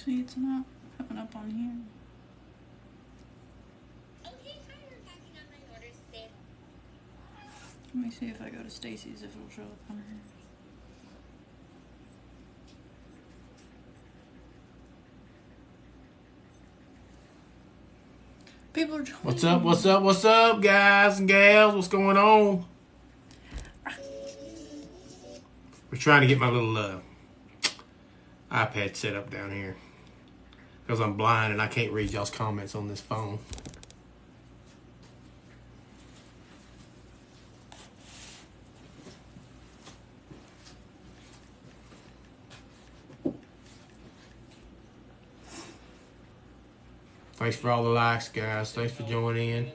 See, it's not coming up on here. Let me see if I go to Stacy's if it'll show up on here. People are joining. What's up? What's up? What's up, guys and gals? What's going on? We're trying to get my little iPad set up down here because I'm blind and I can't read y'all's comments on this phone. Thanks for all the likes, guys. Thanks for joining in.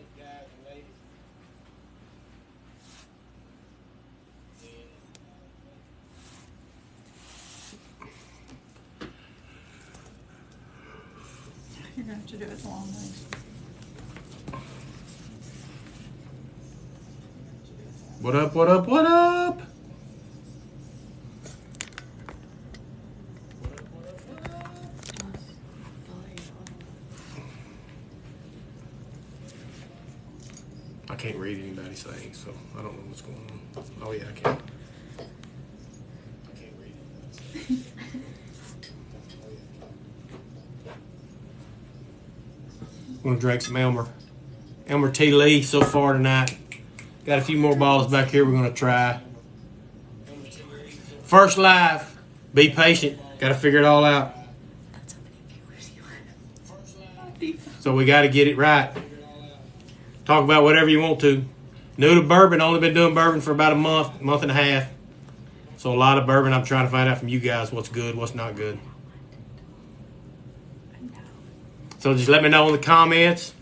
You're going to have to do it the long ways. What up, what up, what up? I can't read anybody saying, so I don't know what's going on. Oh, yeah, I can. I can't read anybody. I'm going to drink some Elmer T. Lee so far tonight. Got a few more bottles back here we're going to try. First live. Be patient. Got to figure it all out. So we got to get it right. Talk about whatever you want to. New to bourbon. Only been doing bourbon for about a month and a half. So a lot of bourbon. I'm trying to find out from you guys what's good, what's not good. So just let me know in the comments.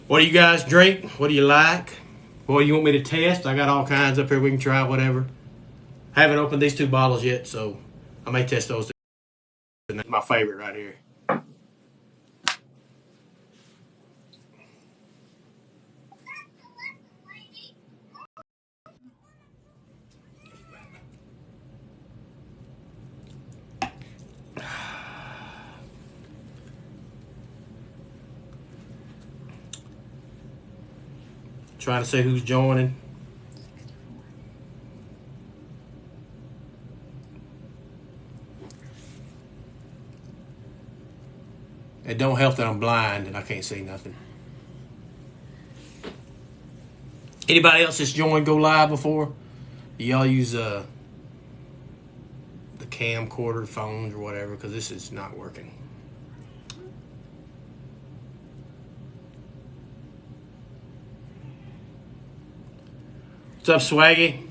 What do you guys drink? What do you like? What do you want me to test? I got all kinds up here. We can try whatever. Haven't opened these two bottles yet, so I may test those. That's my favorite right here. Trying to see who's joining. It don't help that I'm blind and I can't see nothing. Anybody else that's joined go live before? Y'all use the camcorder phones or whatever, because this is not working. What's up, Swaggy?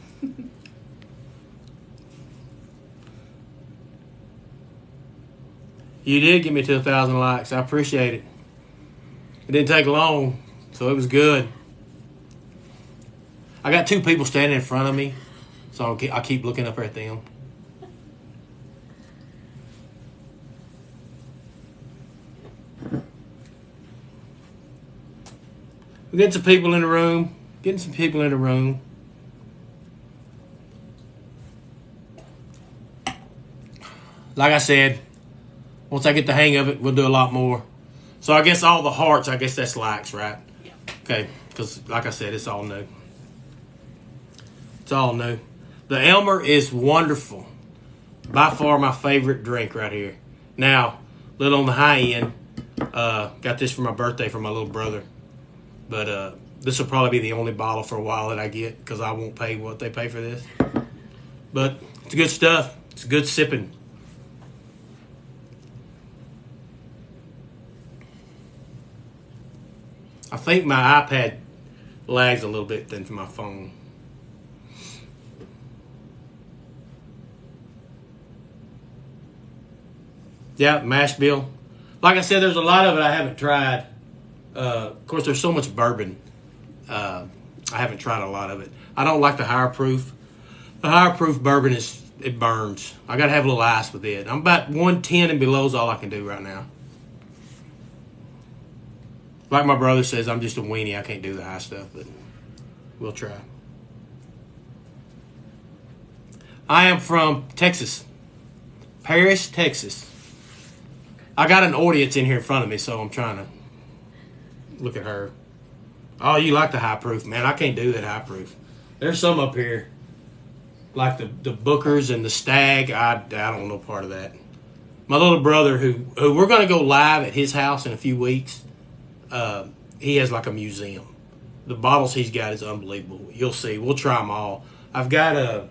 You did get me to 1,000 likes. I appreciate it. It didn't take long, so it was good. I got two people standing in front of me, so I keep looking up at them. We're getting some people in the room. Getting some people in the room. Like I said, once I get the hang of it, we'll do a lot more. So I guess all the hearts, I guess that's likes, right? Yeah. Okay, because like I said, it's all new. It's all new. The Elmer is wonderful. By far my favorite drink right here. Now, a little on the high end. Got this for my birthday from my little brother. But this will probably be the only bottle for a while that I get because I won't pay what they pay for this. But it's good stuff. It's good sipping. I think my iPad lags a little bit than my phone. Yeah, mash bill. Like I said, there's a lot of it I haven't tried. Of course, there's so much bourbon. I haven't tried a lot of it. I don't like the higher proof. The higher proof bourbon it burns. I got to have a little ice with it. I'm about 110 and below is all I can do right now. Like my brother says, I'm just a weenie. I can't do the high stuff, but we'll try. I am from Texas. Paris, Texas. I got an audience in here in front of me, so I'm trying to look at her. Oh, you like the high proof, man? I can't do that high proof. There's some up here, like the Bookers and the Stag. I don't know part of that. My little brother, who we're going to go live at his house in a few weeks, he has like a museum. The bottles he's got is unbelievable. You'll see. We'll try them all. I've got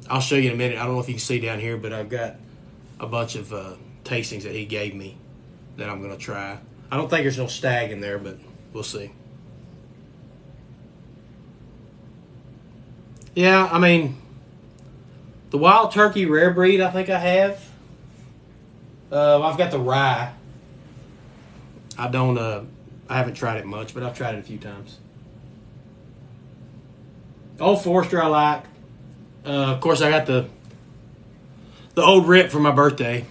I'll show you in a minute. I don't know if you can see down here, but I've got a bunch of tastings that he gave me that I'm going to try. I don't think there's no Stag in there, but we'll see. Yeah, I mean, the Wild Turkey Rare Breed I think I have. I've got the rye. I haven't tried it much, but I've tried it a few times. Old Forester I like. Of course, I got the old Rip for my birthday.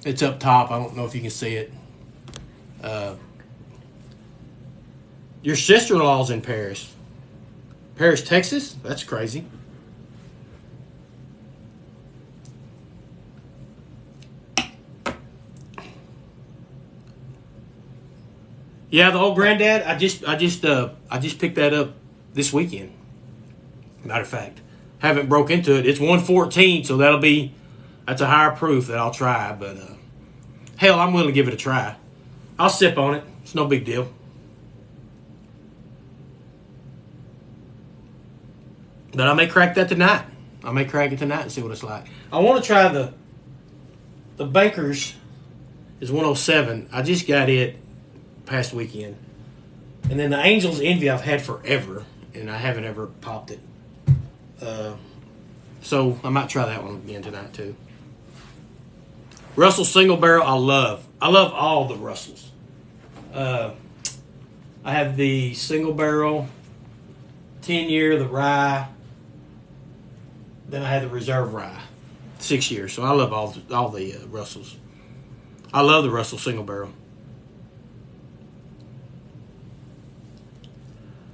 It's up top. I don't know if you can see it. Your sister-in-law's in Paris. Paris, Texas? That's crazy. Yeah, the old Granddad. I just picked that up this weekend. Matter of fact, haven't broke into it. It's 114, so that's a higher proof that I'll try. But hell, I'm willing to give it a try. I'll sip on it. It's no big deal. But I may crack that tonight. I may crack it tonight and see what it's like. I want to try the Baker's is 107. I just got it past weekend. And then the Angel's Envy I've had forever, and I haven't ever popped it. So I might try that one again tonight too. Russell Single Barrel I love all the Russells. I have the Single Barrel 10-year, the rye. Then I had the Reserve Rye, 6 years. So I love all the Russells. I love the Russell Single Barrel.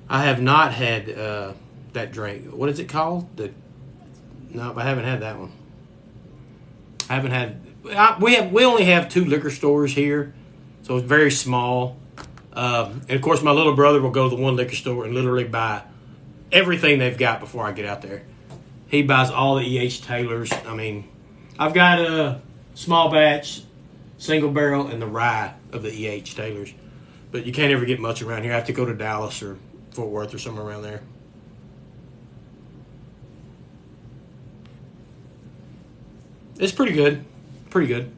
I have not had that drink. What is it called? No, I haven't had that one. I haven't had. We only have 2 liquor stores here, so it's very small. And of course, my little brother will go to the one liquor store and literally buy everything they've got before I get out there. He buys all the E.H. Taylors. I mean, I've got a small batch, single barrel, and the rye of the E.H. Taylors. But you can't ever get much around here. I have to go to Dallas or Fort Worth or somewhere around there. It's pretty good. Pretty good.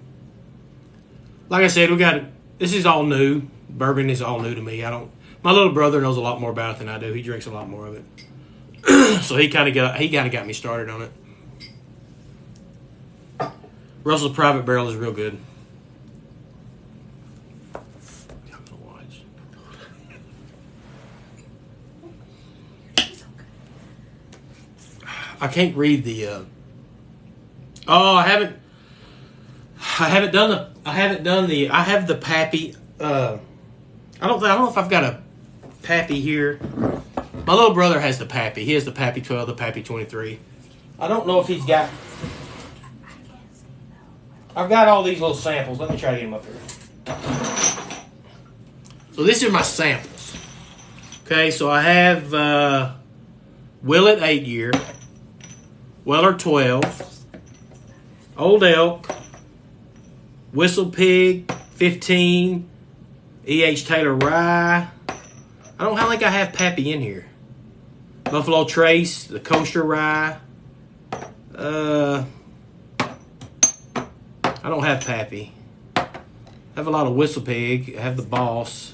Like I said, this is all new. Bourbon is all new to me. My little brother knows a lot more about it than I do. He drinks a lot more of it. So he kind of got me started on it. Russell's Private Barrel is real good. I'm gonna watch. I can't read the. I have the Pappy. I don't know if I've got a Pappy here. My little brother has the Pappy. He has the Pappy 12, the Pappy 23. I don't know if he's got. I've got all these little samples. Let me try to get them up here. So these are my samples. Okay, so I have Willet 8-year, Weller 12, Old Elk, Whistle Pig 15, E.H. Taylor Rye. I don't think I have Pappy in here. Buffalo Trace, the Kosher Rye. I don't have Pappy. I have a lot of Whistle Pig. I have the Boss.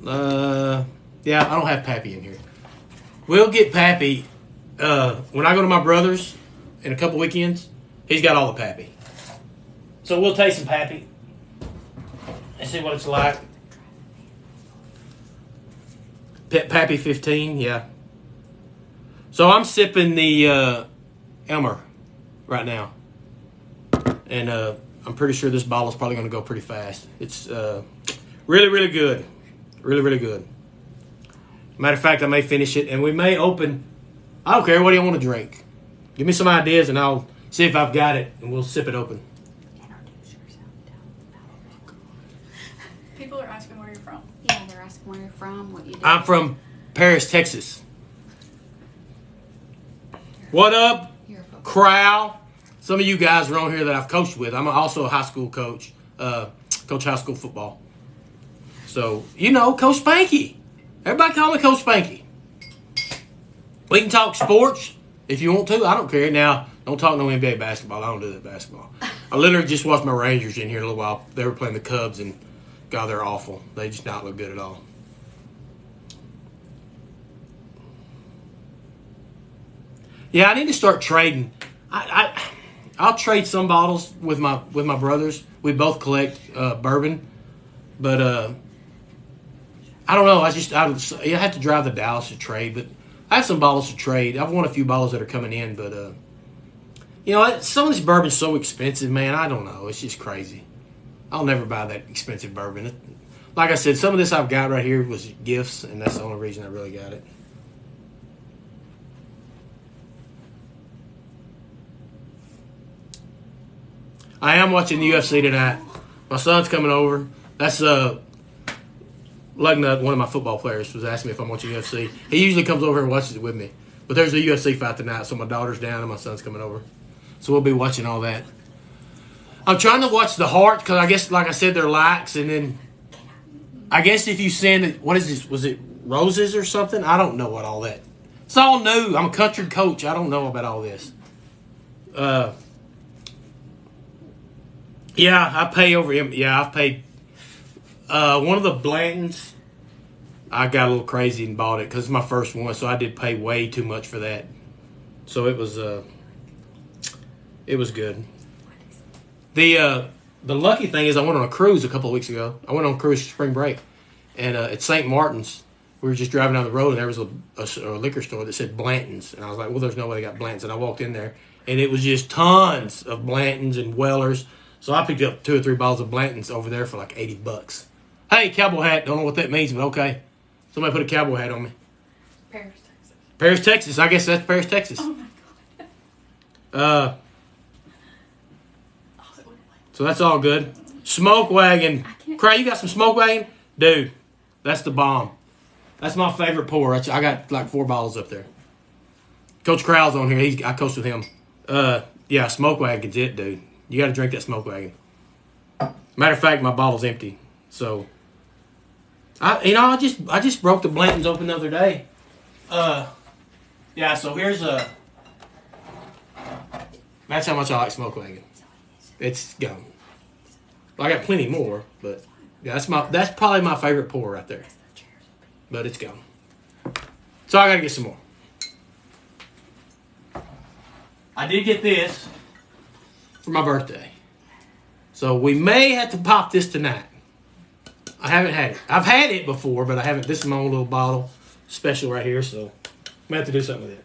Yeah, I don't have Pappy in here. We'll get Pappy when I go to my brother's in a couple weekends. He's got all the Pappy. So we'll taste some Pappy and see what it's like. Pappy 15, yeah. So I'm sipping the Elmer right now. And I'm pretty sure this bottle is probably going to go pretty fast. It's really, really good. Really, really good. Matter of fact, I may finish it and we may open. I don't care. What do you want to drink? Give me some ideas and I'll see if I've got it and we'll sip it open. Introduce yourself. where you're from, what you do. I'm from Paris, Texas. What up, You're a football. crowd? Some of you guys are on here that I've coached with. I'm also a high school coach, coach high school football. So, Coach Spanky. Everybody call me Coach Spanky. We can talk sports if you want to. I don't care. Now, don't talk no NBA basketball. I don't do that basketball. I literally just watched my Rangers in here a little while. They were playing the Cubs, and God, they're awful. They just not look good at all. Yeah, I need to start trading. I'll trade some bottles with my brothers. We both collect bourbon, but I don't know. I have to drive to Dallas to trade, but I have some bottles to trade. I've won a few bottles that are coming in, but some of this bourbon's so expensive, man. I don't know. It's just crazy. I'll never buy that expensive bourbon. Like I said, some of this I've got right here was gifts, and that's the only reason I really got it. I am watching the UFC tonight. My son's coming over. That's Lugnut, one of my football players, was asking me if I'm watching UFC. He usually comes over and watches it with me. But there's a UFC fight tonight, so my daughter's down and my son's coming over. So we'll be watching all that. I'm trying to watch the Hearts because I guess, like I said, they're likes. And then I guess if you send it, what is this? Was it roses or something? I don't know what all that. It's all new. I'm a country coach. I don't know about all this. Yeah, I pay over him. Yeah, I've paid. One of the Blantons, I got a little crazy and bought it because it's my first one, so I did pay way too much for that. So it was good. The lucky thing is I went on a cruise a couple of weeks ago. I went on a cruise for spring break, and at St. Martin's, we were just driving down the road, and there was a liquor store that said Blanton's, and I was like, well, there's no way they got Blanton's, and I walked in there, and it was just tons of Blanton's and Wellers. So I picked up 2 or 3 bottles of Blanton's over there for like $80. Hey, cowboy hat. Don't know what that means, but okay. Somebody put a cowboy hat on me. Paris, Texas. Paris, Texas. I guess that's Paris, Texas. Oh, my God. So that's all good. Smoke wagon. Cray, you got some smoke wagon? Dude, that's the bomb. That's my favorite pour. I got like 4 bottles up there. Coach Crowell's on here. I coached with him. Yeah, smoke wagon's it, dude. You got to drink that smoke wagon. Matter of fact, my bottle's empty. So, I just broke the Blantons open the other day. Yeah. So here's that's how much I like smoke wagon. It's gone. Well, I got plenty more, but yeah, that's probably my favorite pour right there. But it's gone. So I got to get some more. I did get this for my birthday. So we may have to pop this tonight. I haven't had it. I've had it before, but I haven't. This is my own little bottle. Special right here, so I may have to do something with it.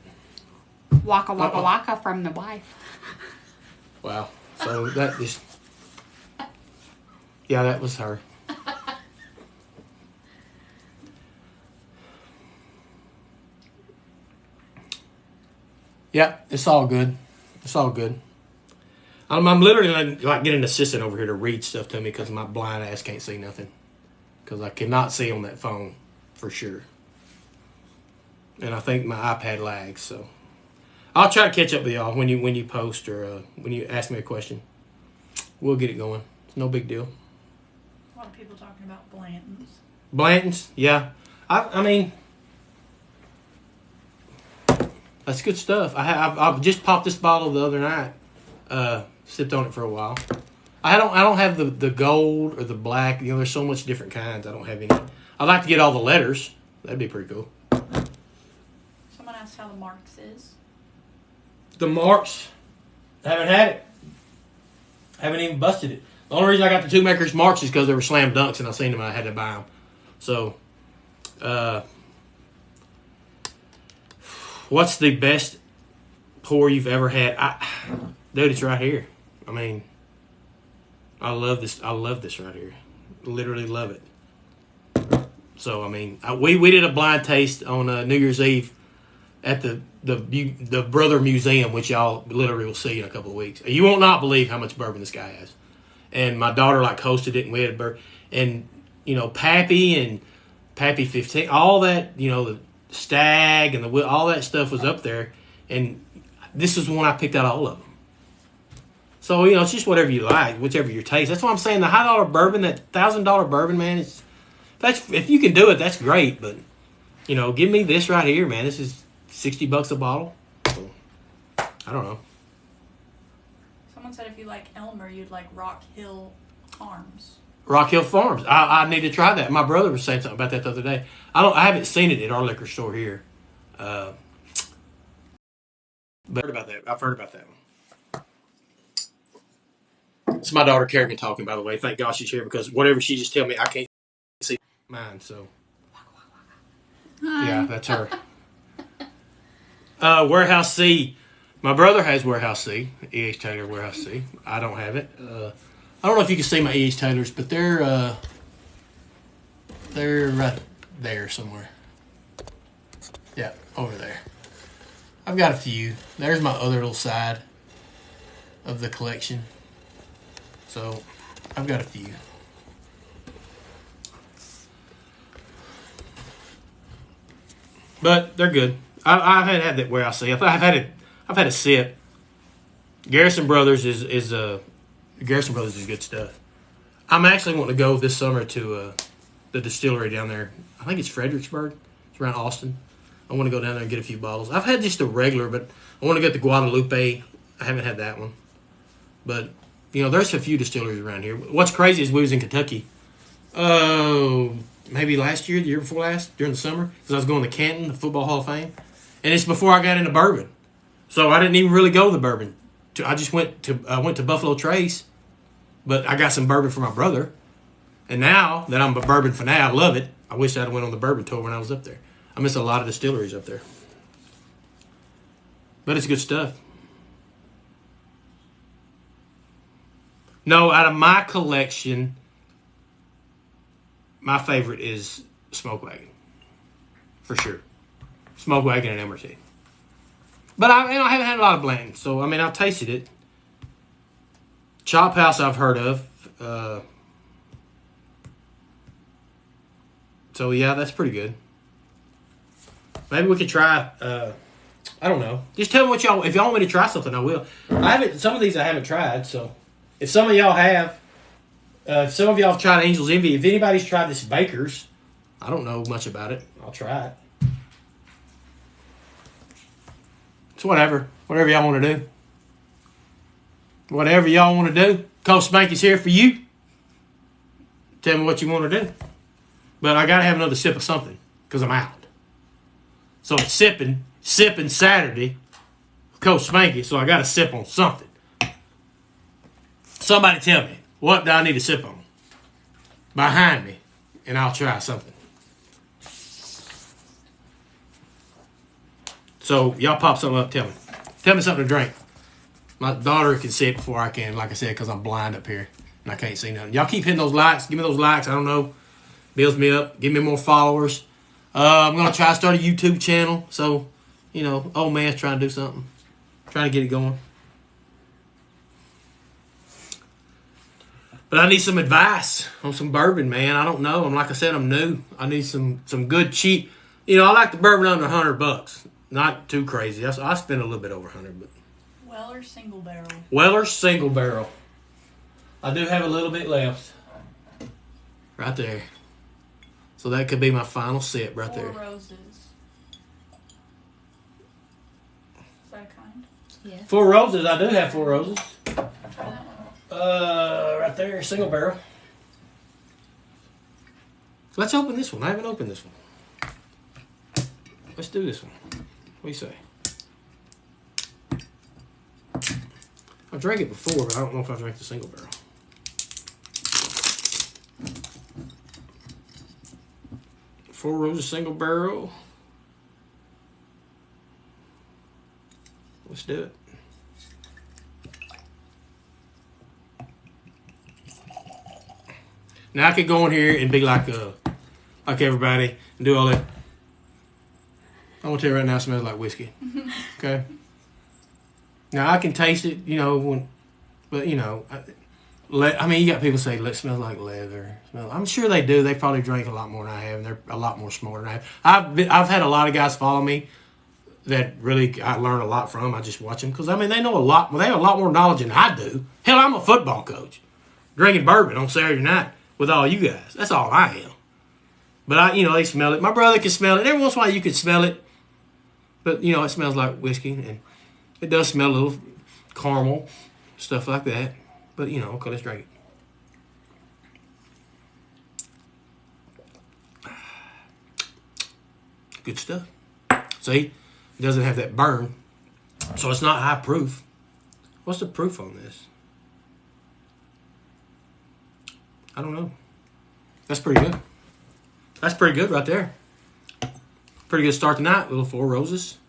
Waka waka waka from the wife. Wow. So that just... Yeah, that was her. Yeah, it's all good. It's all good. I'm literally like getting an assistant over here to read stuff to me because my blind ass can't see nothing. Because I cannot see on that phone for sure. And I think my iPad lags, so I'll try to catch up with y'all when you post or when you ask me a question. We'll get it going. It's no big deal. A lot of people talking about Blanton's. Blanton's, yeah. I mean, that's good stuff. I've just popped this bottle the other night. Sipped on it for a while. I don't have the gold or the black. There's so much different kinds. I don't have any. I'd like to get all the letters. That'd be pretty cool. Someone asked how the Marks is. The Marks, I haven't had it. I haven't even busted it. The only reason I got the 2 Makers Marks is because they were slam dunks and I seen them and I had to buy them. So, what's the best pour you've ever had? Dude, it's right here. I mean, I love this. I love this right here. Literally love it. So, I mean, we did a blind taste on New Year's Eve at the Brother Museum, which y'all literally will see in a couple of weeks. You won't not believe how much bourbon this guy has. And my daughter hosted it, and we had bourbon. And Pappy and Pappy 15, all that, the Stag and all that stuff was up there. And this is the one I picked out all of them. So, it's just whatever you like, whichever your taste. That's why I'm saying the high dollar bourbon, that $1,000 bourbon, man, if you can do it, that's great. But, give me this right here, man. This is $60 a bottle. So, I don't know. Someone said if you like Elmer, you'd like Rock Hill Farms. Rock Hill Farms. I need to try that. My brother was saying something about that the other day. I haven't seen it at our liquor store here. But I've heard about that one. It's my daughter Kerrigan talking, by the way. Thank God she's here because whatever she just tell me, I can't see mine. So, yeah, that's her. Warehouse C. My brother has Warehouse C. E.H. Taylor Warehouse C. I don't have it. I don't know if you can see my E.H. Taylors, but they're right there somewhere. Yeah, over there. I've got a few. There's my other little side of the collection. So, I've got a few. But they're good. I haven't had that Warehouse C. I've had a sip. Garrison Brothers is good stuff. I'm actually wanting to go this summer to the distillery down there. I think it's Fredericksburg. It's around Austin. I want to go down there and get a few bottles. I've had just a regular, but I want to get the Guadalupe. I haven't had that one. But, there's a few distilleries around here. What's crazy is we was in Kentucky. Maybe last year, the year before last, during the summer, because I was going to Canton, the Football Hall of Fame. And it's before I got into bourbon. So I didn't even really go to the bourbon. I just went to Buffalo Trace, but I got some bourbon for my brother. And now that I'm a bourbon fan, I love it. I wish I'd went on the bourbon tour when I was up there. I miss a lot of distilleries up there. But it's good stuff. No, out of my collection, my favorite is Smoke Wagon. For sure. Smoke Wagon and Emerson. But I haven't had a lot of Blanton, so I've tasted it. Chop House I've heard of. So yeah, that's pretty good. Maybe we could try. I don't know. Just tell me if y'all want me to try something, I will. Some of these I haven't tried. So if some of y'all have, if some of y'all have tried Angel's Envy, if anybody's tried this Baker's, I don't know much about it. I'll try it. It's whatever y'all want to do. Whatever y'all want to do. CoachSpanky's here for you. Tell me what you want to do. But I got to have another sip of something because I'm out. So it's sipping Saturday with CoachSpanky, so I got to sip on something. Somebody tell me, what do I need to sip on? Behind me, and I'll try something. So y'all pop something up, tell me. Tell me something to drink. My daughter can see it before I can, like I said, because I'm blind up here and I can't see nothing. Y'all keep hitting those likes. Give me those likes. I don't know. Builds me up. Give me more followers. I'm going to try to start a YouTube channel. So, old man's trying to do something. Trying to get it going. But I need some advice on some bourbon, man. I don't know. Like I said, I'm new. I need some good cheap. I like the bourbon under $100. Not too crazy. I spend a little bit over 100, but Weller Single Barrel. Weller Single Barrel. I do have a little bit left. Right there. So that could be my final sip right there. Four Roses. Is that a kind? Yeah. Four Roses. I do have Four Roses. Try that one. Right there, single barrel. Let's open this one. I haven't opened this one. Let's do this one. What do you say? I've drank it before, but I don't know if I drank the single barrel. Four Roses single barrel. Let's do it. Now I could go in here and be like everybody and do all that. I'm gonna tell you right now, it smells like whiskey. Okay. Now I can taste it, but I mean, you got people say it smells like leather. I'm sure they do. They probably drink a lot more than I have, and they're a lot more smarter than I have. I've had a lot of guys follow me that really I learn a lot from. I just watch them because, I mean, they know a lot. Well, they have a lot more knowledge than I do. Hell, I'm a football coach. Drinking bourbon on Saturday night with all you guys. That's all I am. But, they smell it. My brother can smell it. Every once in a while you can smell it. But, it smells like whiskey. And it does smell a little caramel, stuff like that. But, okay, let's drink it. Good stuff. See? It doesn't have that burn. So it's not high proof. What's the proof on this? I don't know. That's pretty good. That's pretty good right there. Pretty good start tonight. Little Four Roses.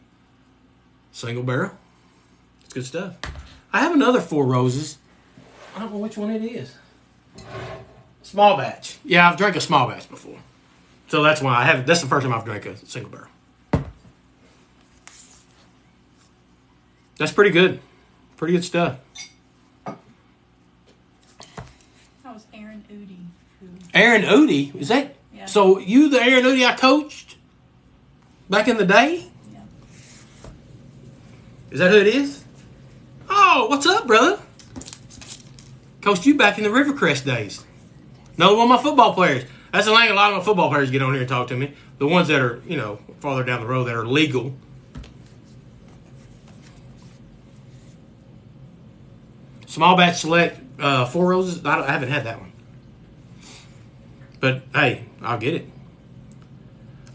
Single barrel. It's good stuff. I have another Four Roses. I don't know which one it is. Small batch. Yeah, I've drank a small batch before. So that's why I have. That's the first time I've drank a single barrel. That's pretty good. Pretty good stuff. That was Aaron Udy. Aaron Udy? Is that? Yeah. So you the Aaron Udy I coached back in the day? Yeah. Is that who it is? Oh, what's up, brother? Coached you back in the Rivercrest days. Another one of my football players. That's the thing, a lot of my football players get on here and talk to me. The ones that are, farther down the road that are legal. Small batch select, Four Roses. I haven't had that one. But, hey, I'll get it.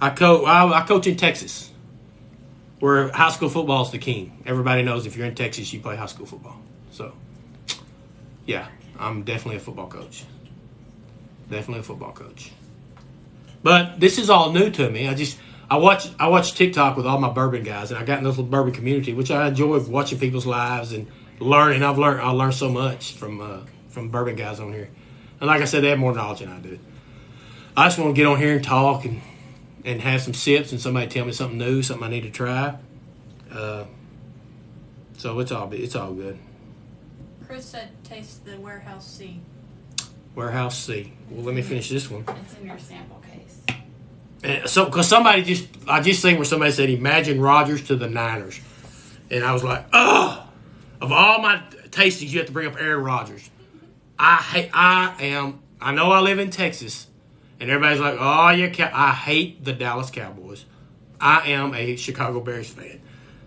I coach in Texas, where high school football is the king. Everybody knows if you're in Texas, you play high school football. So, yeah, I'm definitely a football coach. Definitely a football coach. But this is all new to me. I watch TikTok with all my bourbon guys, and I got in this little bourbon community, which I enjoy watching people's lives and learning. I learned so much from bourbon guys on here. And like I said, they have more knowledge than I do. I just want to get on here and talk and have some sips and somebody tell me something new, something I need to try. So it's all good. Chris said taste the Warehouse C. Warehouse C. Well, let me finish this one. It's in your sample case. And so, because I just seen where somebody said, imagine Rodgers to the Niners. And I was like, ugh! Of all my tastings, you have to bring up Aaron Rodgers. I know I live in Texas, and everybody's like, oh, yeah, I hate the Dallas Cowboys. I am a Chicago Bears fan.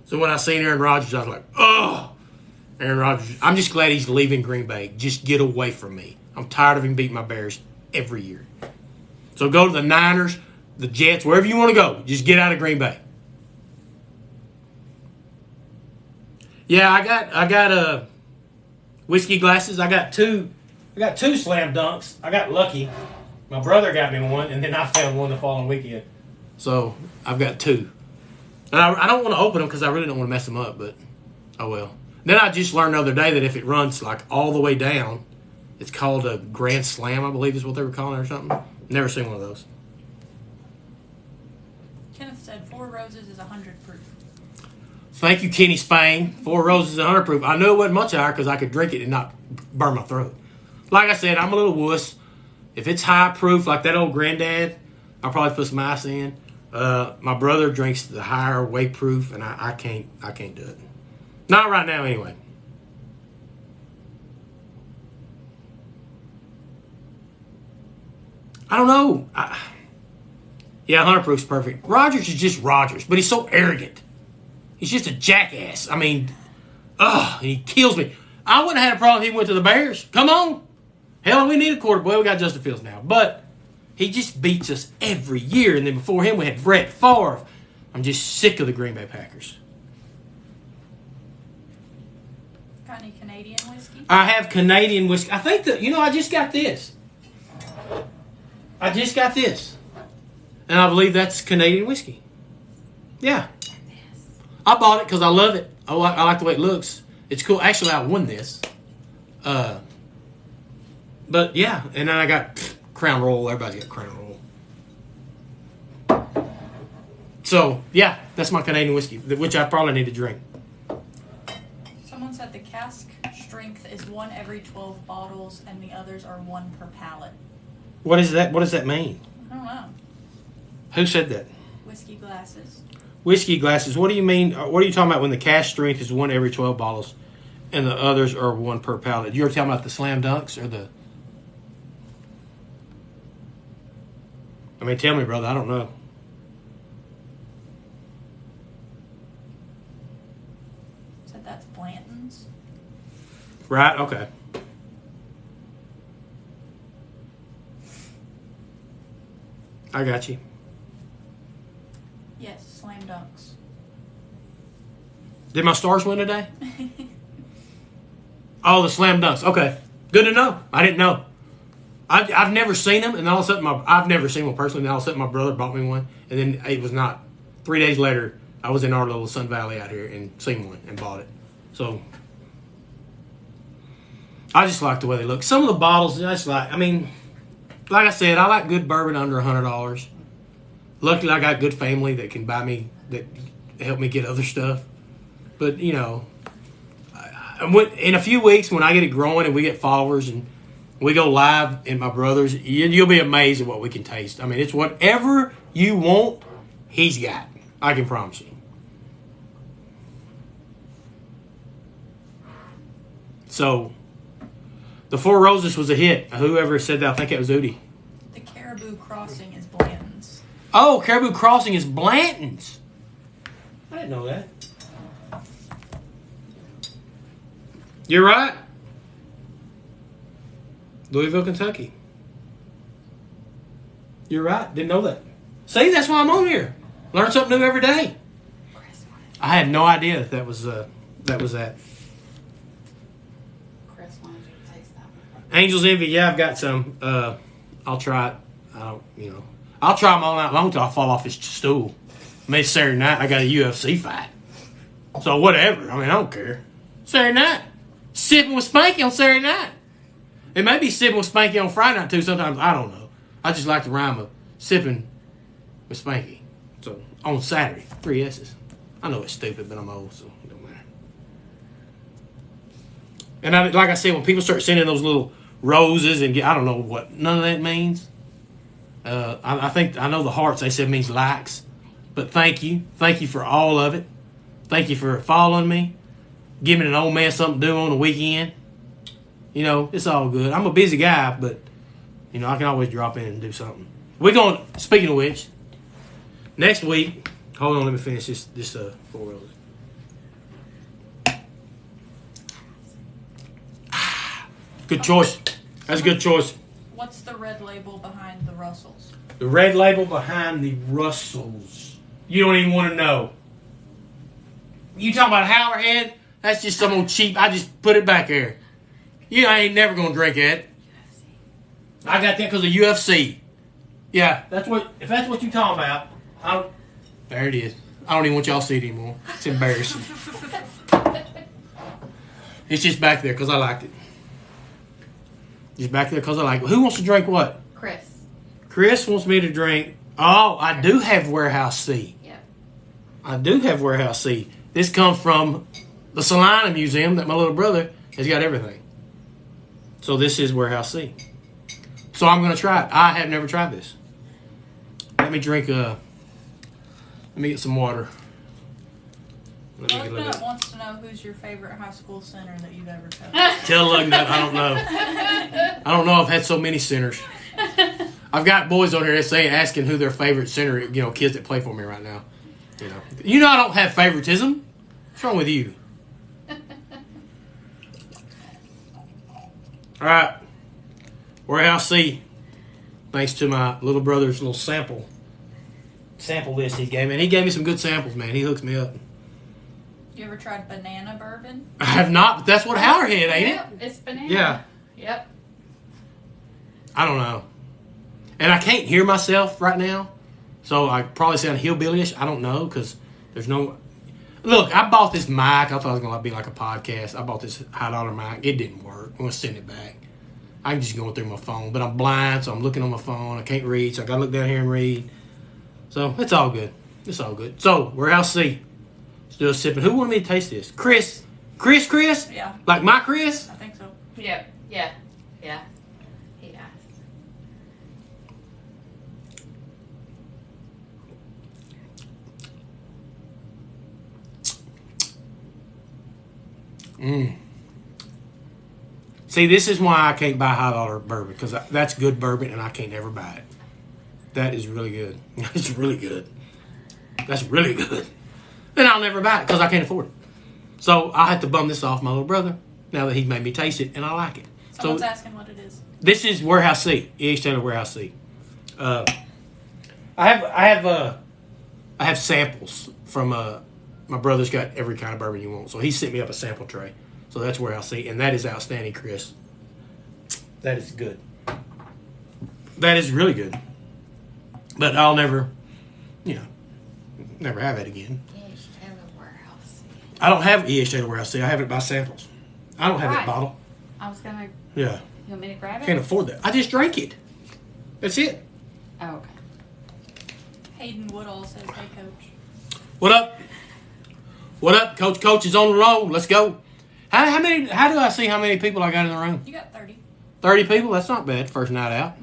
So when I seen Aaron Rodgers, I was like, oh, Aaron Rodgers. I'm just glad he's leaving Green Bay. Just get away from me. I'm tired of him beating my Bears every year. So go to the Niners, the Jets, wherever you want to go. Just get out of Green Bay. Yeah, I got whiskey glasses. I got two slam dunks. I got lucky. My brother got me one, and then I found one the following weekend. So I've got two. And I don't want to open them because I really don't want to mess them up, but oh well. Then I just learned the other day that if it runs like all the way down, it's called a Grand Slam, I believe is what they were calling it or something. Never seen one of those. Kenneth said 4 Roses is 100 proof. Thank you, Kenny Spain. 4 Roses is 100 proof. I knew it wasn't much higher because I could drink it and not burn my throat. Like I said, I'm a little wuss. If it's high proof, like that old granddad, I'll probably put some ice in. My brother drinks the higher weight proof, and I can't do it. Not right now, anyway. I don't know. Yeah, 100 proof's perfect. Rodgers is just Rodgers, but he's so arrogant. He's just a jackass. I mean, he kills me. I wouldn't have had a problem if he went to the Bears. Come on. Hell, we need a quarterback. Well, we got Justin Fields now. But he just beats us every year. And then before him, we had Brett Favre. I'm just sick of the Green Bay Packers. Got any Canadian whiskey? I have Canadian whiskey. I think that, I just got this. And I believe that's Canadian whiskey. Yeah. I bought it because I love it. I like the way it looks. It's cool. Actually, I won this. But yeah, and then I got Crown Royal. Everybody's got Crown Royal. So yeah, that's my Canadian whiskey, which I probably need to drink. Someone said the cask strength is 1 every 12 bottles, and the others are 1 per pallet. What is that? What does that mean? I don't know. Who said that? Whiskey glasses. Whiskey glasses. What do you mean? What are you talking about when the cask strength is 1 every 12 bottles, and the others are 1 per pallet? You're talking about the slam dunks or the? I mean, tell me, brother. I don't know. Said that's Blanton's. Right. Okay. I got you. Yes, slam dunks. Did my Stars win today? Oh, the slam dunks. Okay, good to know. I didn't know. I've never seen them, and all of a sudden I've never seen one personally. And all of a sudden my brother bought me one, and then it was not 3 days later. I was in our little Sun Valley out here and seen one and bought it. So I just like the way they look. Some of the bottles, I just like. I mean, like I said, I like good bourbon under $100. Luckily, I got good family that can buy me that help me get other stuff. But you know, in a few weeks when I get it growing and we get followers and we go live and my brothers, you'll be amazed at what we can taste. I mean, it's whatever you want, he's got. I can promise you. So, the Four Roses was a hit. Whoever said that, I think it was Udi. The Caribou Crossing is Blanton's. Oh, Caribou Crossing is Blanton's. I didn't know that. You're right. Louisville, Kentucky. You're right. Didn't know that. See, that's why I'm on here. Learn something new every day. I had no idea that was that. Chris wanted you to taste that one. Angel's Envy. Yeah, I've got some. I'll try it. I'll try them all night long till I fall off this stool. I mean, it's Saturday night. I got a UFC fight. So whatever. I mean, I don't care. Saturday night. Sipping with Spanky on Saturday night. It may be sipping with Spanky on Friday night too. Sometimes I don't know. I just like the rhyme of sipping with Spanky. So on Saturday, 3 S's. I know it's stupid, but I'm old, so it don't matter. And like I said, when people start sending those little roses and I don't know what none of that means. I think I know the hearts they said means likes, but thank you for all of it. Thank you for following me, giving an old man something to do on the weekend. You know, it's all good. I'm a busy guy, but you know I can always drop in and do something. We're going. Speaking of which, next week. Hold on, let me finish this Four Roses. Good choice. That's a good choice. What's the red label behind the Russells? The red label behind the Russells. You don't even want to know. You talking about Howlerhead? That's just some old cheap. I just put it back there. I ain't never gonna drink it. I got that because of UFC. Yeah, if that's what you talking about. There it is. I don't even want y'all to see it anymore. It's embarrassing. It's just back there because I liked it. Just back there because I like it. Who wants to drink what? Chris. Chris wants me to drink. Oh, I do have Warehouse C. Yep. I do have Warehouse C. This comes from the Salina Museum that my little brother has got everything. So this is Warehouse C. So I'm going to try it. I have never tried this. Let me drink Let me get some water. Lugnut wants to know who's your favorite high school center that you've ever coached. Tell Lugnut I don't know. I don't know. I've had so many centers. I've got boys on here that say asking who their favorite center. Kids that play for me right now. I don't have favoritism. What's wrong with you? All right. Warehouse C. Thanks to my little brother's little sample list he gave me. And he gave me some good samples, man. He hooks me up. You ever tried banana bourbon? I have not, but that's what Howlerhead, ain't Yep, it's banana. Yeah. Yep. I don't know. And I can't hear myself right now. So I probably sound hillbillyish. I don't know because there's no... Look, I bought this mic. I thought it was going to be like a podcast. I bought this $1 mic. It didn't work. I'm going to send it back. I'm just going through my phone. But I'm blind, so I'm looking on my phone. I can't read, so I got to look down here and read. So it's all good. It's all good. So, Warehouse C. Still sipping. Who wanted me to taste this? Chris. Chris? Yeah, Like my Chris? I think so. Yeah. He asked. See, this is why I can't buy high dollar bourbon, because that's good bourbon and I can't ever buy it. That is really good. It's really good. That's really good. And I'll never buy it because I can't afford it. So I have to bum this off my little brother now that he made me taste it, and I like it. Someone's So asking what it is. this is Warehouse C, E.H. Taylor Warehouse C. I have samples from my brother's got every kind of bourbon you want, so he sent me up a sample tray. So that's Warehouse C, and that is outstanding, Chris. That is good. That is really good. But I'll never, never have it again. E.H. Taylor Warehouse. I don't have E.H. Taylor Warehouse C. I have it by samples. I don't have that Right. bottle. I was gonna. Yeah. You want me to grab it? Can't afford that. I just drank it. That's it. Oh, okay. Hayden Woodall says, "Hey, Coach." What up? What up? Coach is on the road. Let's go. How many? How do I see how many people I got in the room? You got 30. 30 people? That's not bad. First night out.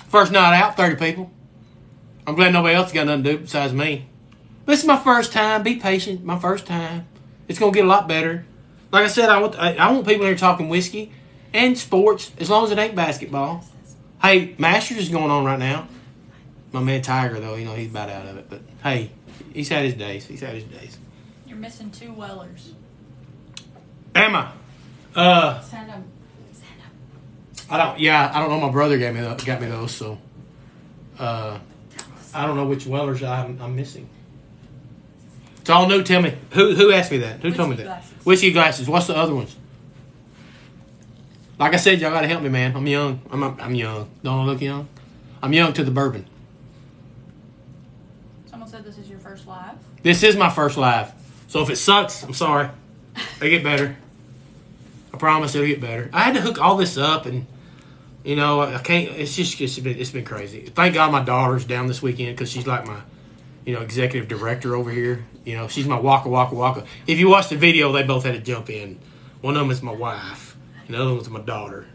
First night out, 30 people. I'm glad nobody else got nothing to do besides me. This is my first time. Be patient. My first time. It's going to get a lot better. Like I said, I want people here talking whiskey and sports, as long as it ain't basketball. Hey, Masters is going on right now. My man Tiger, though, he's about out of it. But, hey, he's had his days. You're missing 2 Wellers. Am I? Send them. I don't know. My brother got me those, so I don't know which Wellers I'm missing. It's all new. Tell me who asked me that? Who told me that? Glasses. Whiskey glasses. What's the other ones? Like I said, y'all gotta help me, man. I'm young. I'm young. Don't I look young? I'm young to the bourbon. Someone said this is your first live. This is my first live, so if it sucks, I'm sorry. They get better. I promise it'll get better. I had to hook all this up, and I can't. It's been crazy. Thank God my daughter's down this weekend because she's like my, executive director over here. She's my waka. If you watch the video, they both had to jump in. One of them is my wife, and the other one's my daughter.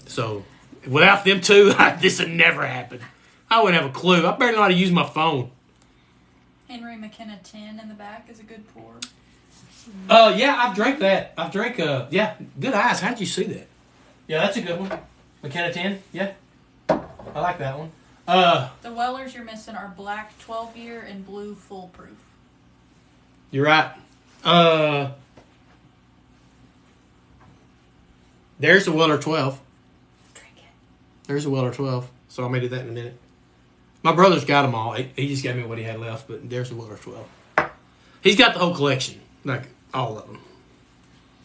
So without them two, this would never happen. I wouldn't have a clue. I barely know how to use my phone. Henry McKenna 10 in the back is a good pour. Yeah, I've drank that. Good eyes. How'd you see that? Yeah, that's a good one. McKenna 10, yeah. I like that one. The Wellers you're missing are black 12-year and blue foolproof. You're right. There's the Weller 12. Drink it. There's the Weller 12. So I may do that in a minute. My brother's got them all. He just gave me what he had left, but there's the Weller 12. He's got the whole collection, like all of them.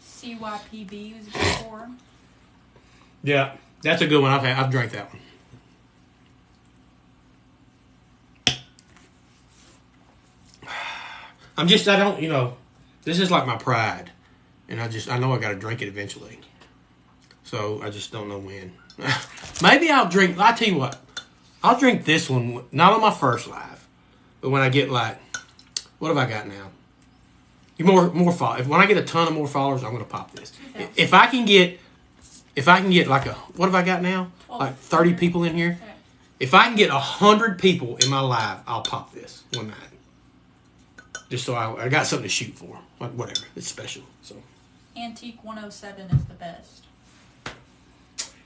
CYPB was a good pour. Yeah, that's a good one. I've drank that one. This is like my pride. And I know I got to drink it eventually. So I just don't know when. Maybe I'll drink, I'll tell you what. I'll drink this one, not on my first live. But when I get what have I got now? More followers. When I get a ton of more followers, I'm going to pop this. If I can get what have I got now? Like 30 people in here. Okay. If I can get 100 people in my live, I'll pop this one night. Just so I got something to shoot for. Whatever. It's special. So. Antique 107 is the best.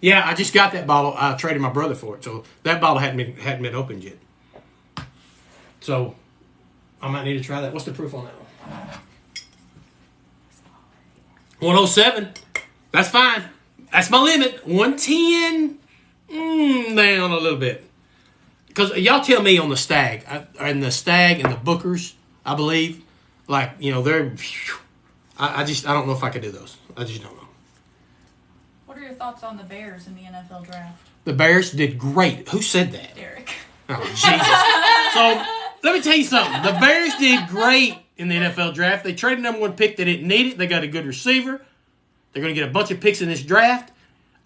Yeah, I just got that bottle. I traded my brother for it. So that bottle hadn't been opened yet. So I might need to try that. What's the proof on that one? 107. That's fine. That's my limit. 110. Down a little bit. Because y'all tell me on the Stag. And the Stag and the Bookers, I believe. They're... I don't know if I could do those. I just don't know. What are your thoughts on the Bears in the NFL draft? The Bears did great. Who said that? Derek. Oh, Jesus. So, let me tell you something. The Bears did great in the NFL draft. They traded number 1 pick. They didn't need it. They got a good receiver. They're going to get a bunch of picks in this draft.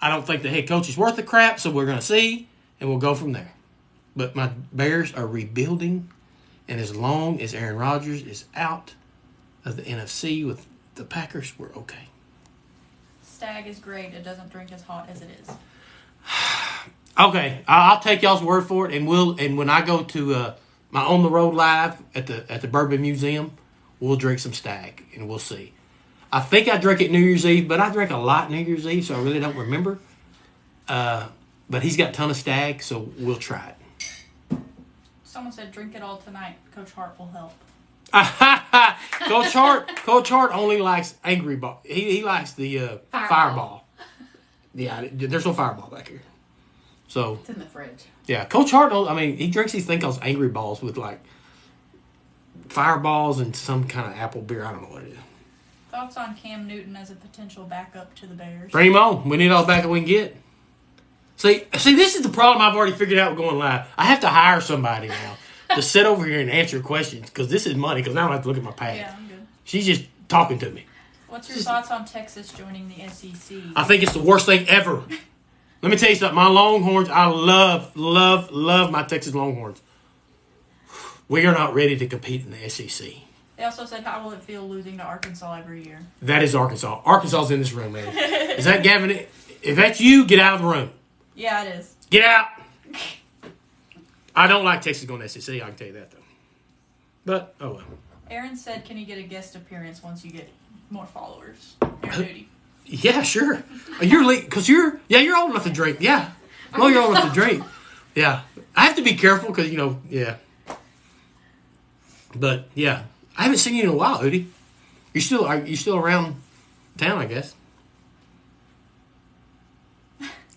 I don't think the head coach is worth the crap, so we're going to see, and we'll go from there. But my Bears are rebuilding, and as long as Aaron Rodgers is out of the NFC with the Packers were okay. Stag is great. It doesn't drink as hot as it is. Okay, I'll take y'all's word for it, and when I go to my on the road live at the Bourbon Museum, we'll drink some Stag, and we'll see. I think I drank it New Year's Eve, but I drank a lot New Year's Eve, so I really don't remember. But he's got a ton of Stag, so we'll try it. Someone said drink it all tonight. Coach Hart will help. Coach Hart only likes Angry Ball. He likes the Fireball. Yeah, there's no Fireball back here. So It's in the fridge. yeah, Coach Hart. He drinks these things called Angry Balls with like Fireballs and some kind of apple beer. I don't know what it is. Thoughts on Cam Newton as a potential backup to the Bears? Bring him on. We need all the backup we can get. See, this is the problem I've already figured out going live. I have to hire somebody now to sit over here and answer questions because this is money because I don't have to look at my pad. Yeah, I'm good. She's just talking to me. What's your thoughts on Texas joining the SEC? I think it's the worst thing ever. Let me tell you something. My Longhorns, I love my Texas Longhorns. We are not ready to compete in the SEC. They also said, how will it feel losing to Arkansas every year? That is Arkansas. Arkansas's in this room, man. Is that Gavin? If that's you, get out of the room. Yeah, it is. Get out. I don't like Texas going to SEC. I can tell you that, though. But, oh well. Aaron said, can you get a guest appearance once you get more followers? Aaron Moody. Yeah, sure. Because you're old enough to drink. Yeah. No, you're old enough to drink. Yeah. I have to be careful because, yeah. But, yeah. I haven't seen you in a while, Udi. Are you still around town, I guess?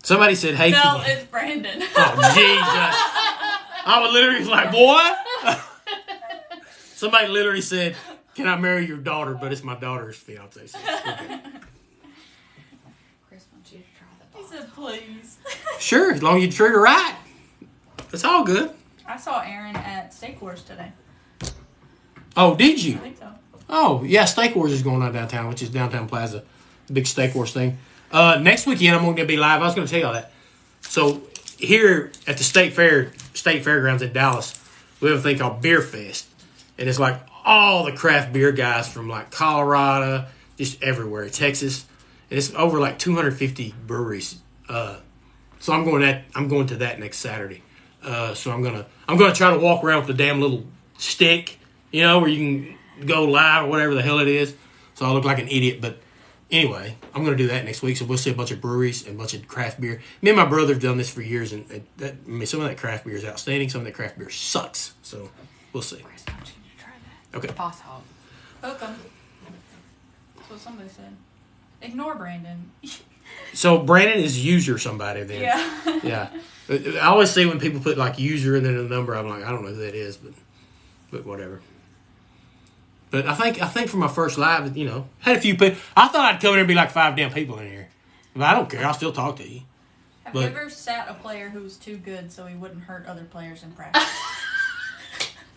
Somebody said, hey. No, it's Brandon. Oh, Jesus. I was literally like, boy. Somebody literally said, can I marry your daughter? But it's my daughter's fiance. So okay. Chris wants you to try the He said, please. Sure, as long as you treat her right. It's all good. I saw Aaron at Steak Wars today. Oh, did you? I think so. Oh, yeah, Steak Wars is going on downtown, which is Downtown Plaza. The big Steak Wars thing. Next weekend, I'm going to be live. I was going to tell y'all that. So, here at the State Fairgrounds in Dallas, we have a thing called Beer Fest. And it's like all the craft beer guys from like Colorado, just everywhere, Texas. And it's over like 250 breweries. So I'm going to that next Saturday. So I'm gonna try to walk around with the damn little stick, where you can go live or whatever the hell it is. So I look like an idiot, but anyway, I'm gonna do that next week. So we'll see a bunch of breweries and a bunch of craft beer. Me and my brother have done this for years, and some of that craft beer is outstanding. Some of that craft beer sucks. So we'll see. Chris wants you to try that. Okay. Boss hog. Welcome. That's what somebody said. Ignore Brandon. So Brandon is user somebody then. Yeah. Yeah. I always say when people put like user and then a number, I'm like, I don't know who that is, but whatever. But I think for my first live, had a few people. I thought I'd come in here and be like 5 damn people in here. But I don't care. I'll still talk to you. Have you ever sat a player who was too good so he wouldn't hurt other players in practice?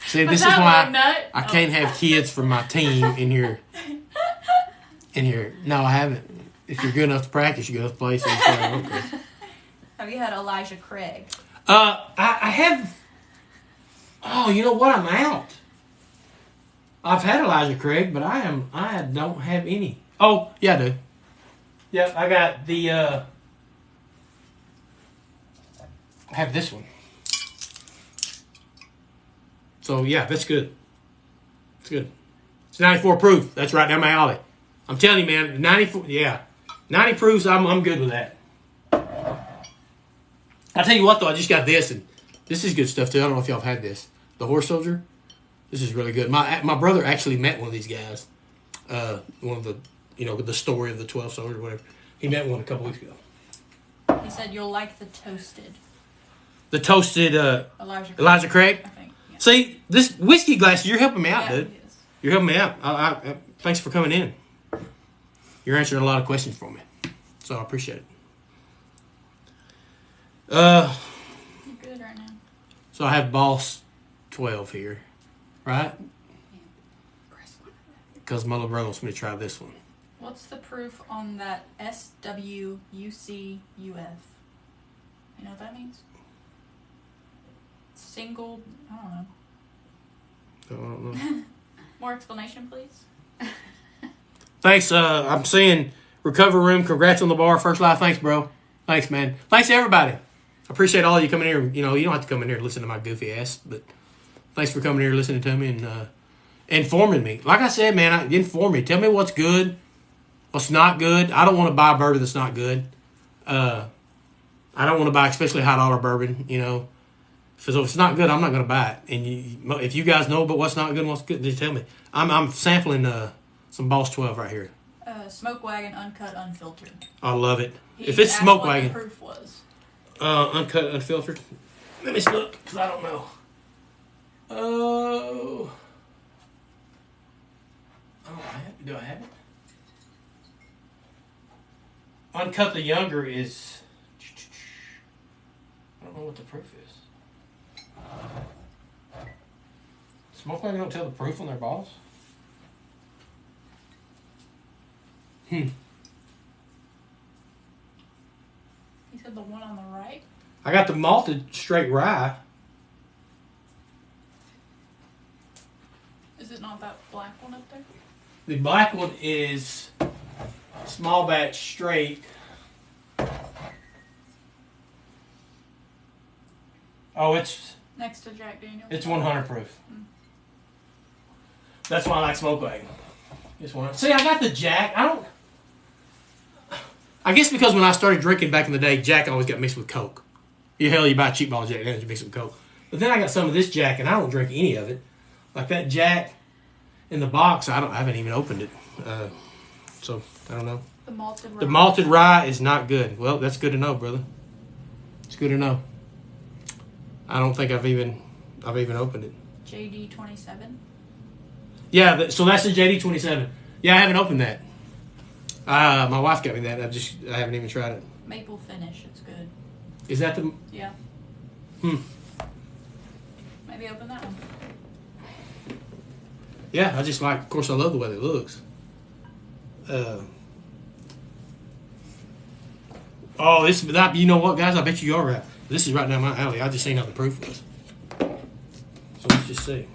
See, this is why I can't have kids from my team in here. No, I haven't. If you're good enough to practice, you're good enough to play. So okay. Have you had Elijah Craig? I have. Oh, you know what? I'm out. I've had Elijah Craig, but I don't have any. Oh, yeah, I do. Yep, I got the. I have this one. So yeah, that's good. It's good. It's 94 proof. That's right down my alley. I'm telling you, man, 94. Yeah, 90 proofs. I'm good with that. I tell you what, though, I just got this, and this is good stuff too. I don't know if y'all have had this. The Horse Soldier. This is really good. My brother actually met one of these guys. One of the the story of the 12 Soldier, whatever. He met one a couple weeks ago. He said you'll like the toasted. The toasted Elijah Craig. I think. Yeah. See, this whiskey glass, you're helping me out, Yeah, dude. he is. You're helping me out. I thanks for coming in. You're answering a lot of questions for me, so I appreciate it. You're good right now. So I have Boss 12 here, right? Chris wanted that. Because my little brother wants me to try this one. What's the proof on that SWUCUF? You know what that means? Single, I don't know. I don't know. More explanation, please. Thanks. I'm seeing Recovery Room. Congrats on the bar. First live. Thanks, bro. Thanks, man. Thanks to everybody. I appreciate all of you coming here. You know, you don't have to come in here and listen to my goofy ass, but thanks for coming here, listening to me, and informing me. Like I said, man, inform me. Tell me what's good, what's not good. I don't want to buy a bourbon that's not good. I don't want to buy especially high dollar bourbon, you know. So if it's not good, I'm not going to buy it. And if you guys know about what's not good and what's good, just tell me. I'm sampling some Boss 12 right here. Smoke Wagon, uncut, unfiltered. I love it. He If it's asked Smoke what Wagon. the proof was. Uncut, unfiltered. Let me look, because I don't know. Oh. Do I have it? Uncut the Younger is... I don't know what the proof is. Smoke Wagon don't tell the proof on their bottles? He said the one on the right? I got the malted straight rye. Is it not that black one up there? The black one is small batch straight. Oh, it's Next to Jack Daniels? It's 100 proof. That's why I like Smoke Wagon. See, I got the Jack. I guess because when I started drinking back in the day, Jack always got mixed with Coke. You buy a cheap bottle of Jack Daniels, you mix it with Coke. But then I got some of this Jack, and I don't drink any of it. Like that Jack in the box, I haven't even opened it. So I don't know. The malted rye. The malted rye is not good. Well, that's good to know, brother. It's good to know. I don't think I've even opened it. JD 27. Yeah, so that's the JD 27. Yeah, I haven't opened that. My wife got me that. I haven't even tried it. Maple finish. It's good. Is that the? Yeah. Maybe open that one. Yeah, of course, I love the way it looks. You know what, guys? I bet you are right. This is right down my alley. I just seen how the proof was. So let's just see.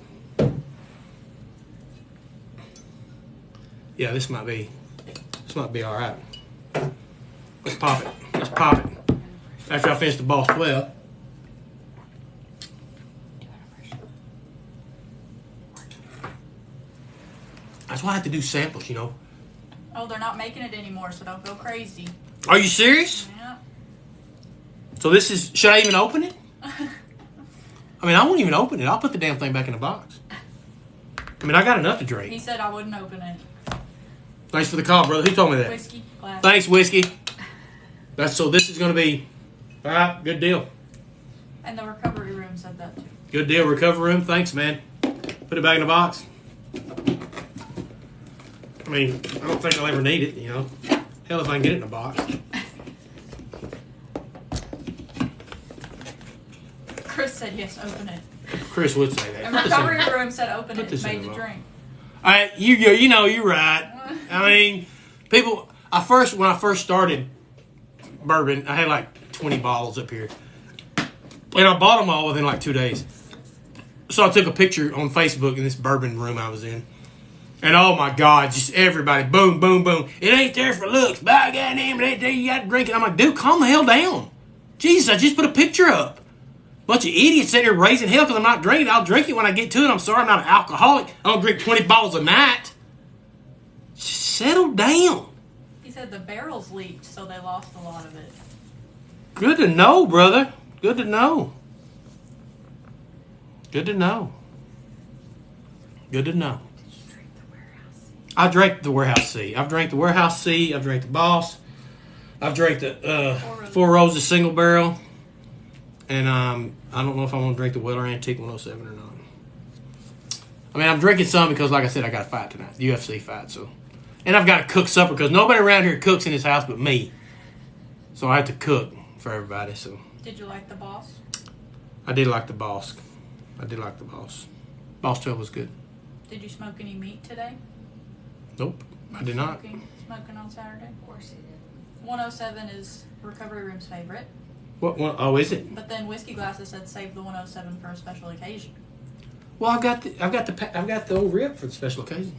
Yeah, this might be all right. Let's pop it. After I finish the Boss 12. That's why I have to do samples, you know. Oh, they're not making it anymore, so don't go crazy. Are you serious? Yeah. So should I even open it? I mean, I won't even open it. I'll put the damn thing back in the box. I mean, I got enough to drink. He said I wouldn't open it. Thanks for the call, brother. Who told me that? Whiskey glass. Thanks, Whiskey. So this is going to be, all right, good deal. And the recovery room said that too. Good deal, recovery room. Thanks, man. Put it back in the box. I mean, I don't think I'll ever need it, you know. Hell, if I can get it in a box. Chris said yes, open it. Chris would say that. And recovery room said open Put it. this It's in made the to box. drink. You know, you're right. I mean, when I first started bourbon, I had like 20 bottles up here. And I bought them all within like 2 days. So I took a picture on Facebook in this bourbon room I was in. And oh my God, just everybody, boom, boom, boom. It ain't there for looks. By goddamn, it ain't there. You got to drink it. I'm like, dude, calm the hell down. Jesus, I just put a picture up. Bunch of idiots sitting here raising hell because I'm not drinking. I'll drink it when I get to it. I'm sorry, I'm not an alcoholic. I don't drink 20 bottles a night. Just settle down. He said the barrels leaked, so they lost a lot of it. Good to know, brother. Good to know. Good to know. Good to know. I drank the Warehouse C. I've drank the Warehouse C. I've drank the Boss. I've drank the Four Roses single barrel. And I don't know if I want to drink the Weller Antique 107 or not. I mean, I'm drinking some because, like I said, I got a fight tonight. UFC fight, so. And I've got to cook supper because nobody around here cooks in this house but me. So I have to cook for everybody, so. Did you like the Boss? I did like the Boss. Boss 12 was good. Did you smoke any meat today? Nope, I did not. Smoking on Saturday? Of course he did. 107 is recovery room's favorite. What? Oh, is it? But then Whiskey Glasses said save the 107 for a special occasion. Well, I've got the old rip for the special occasion.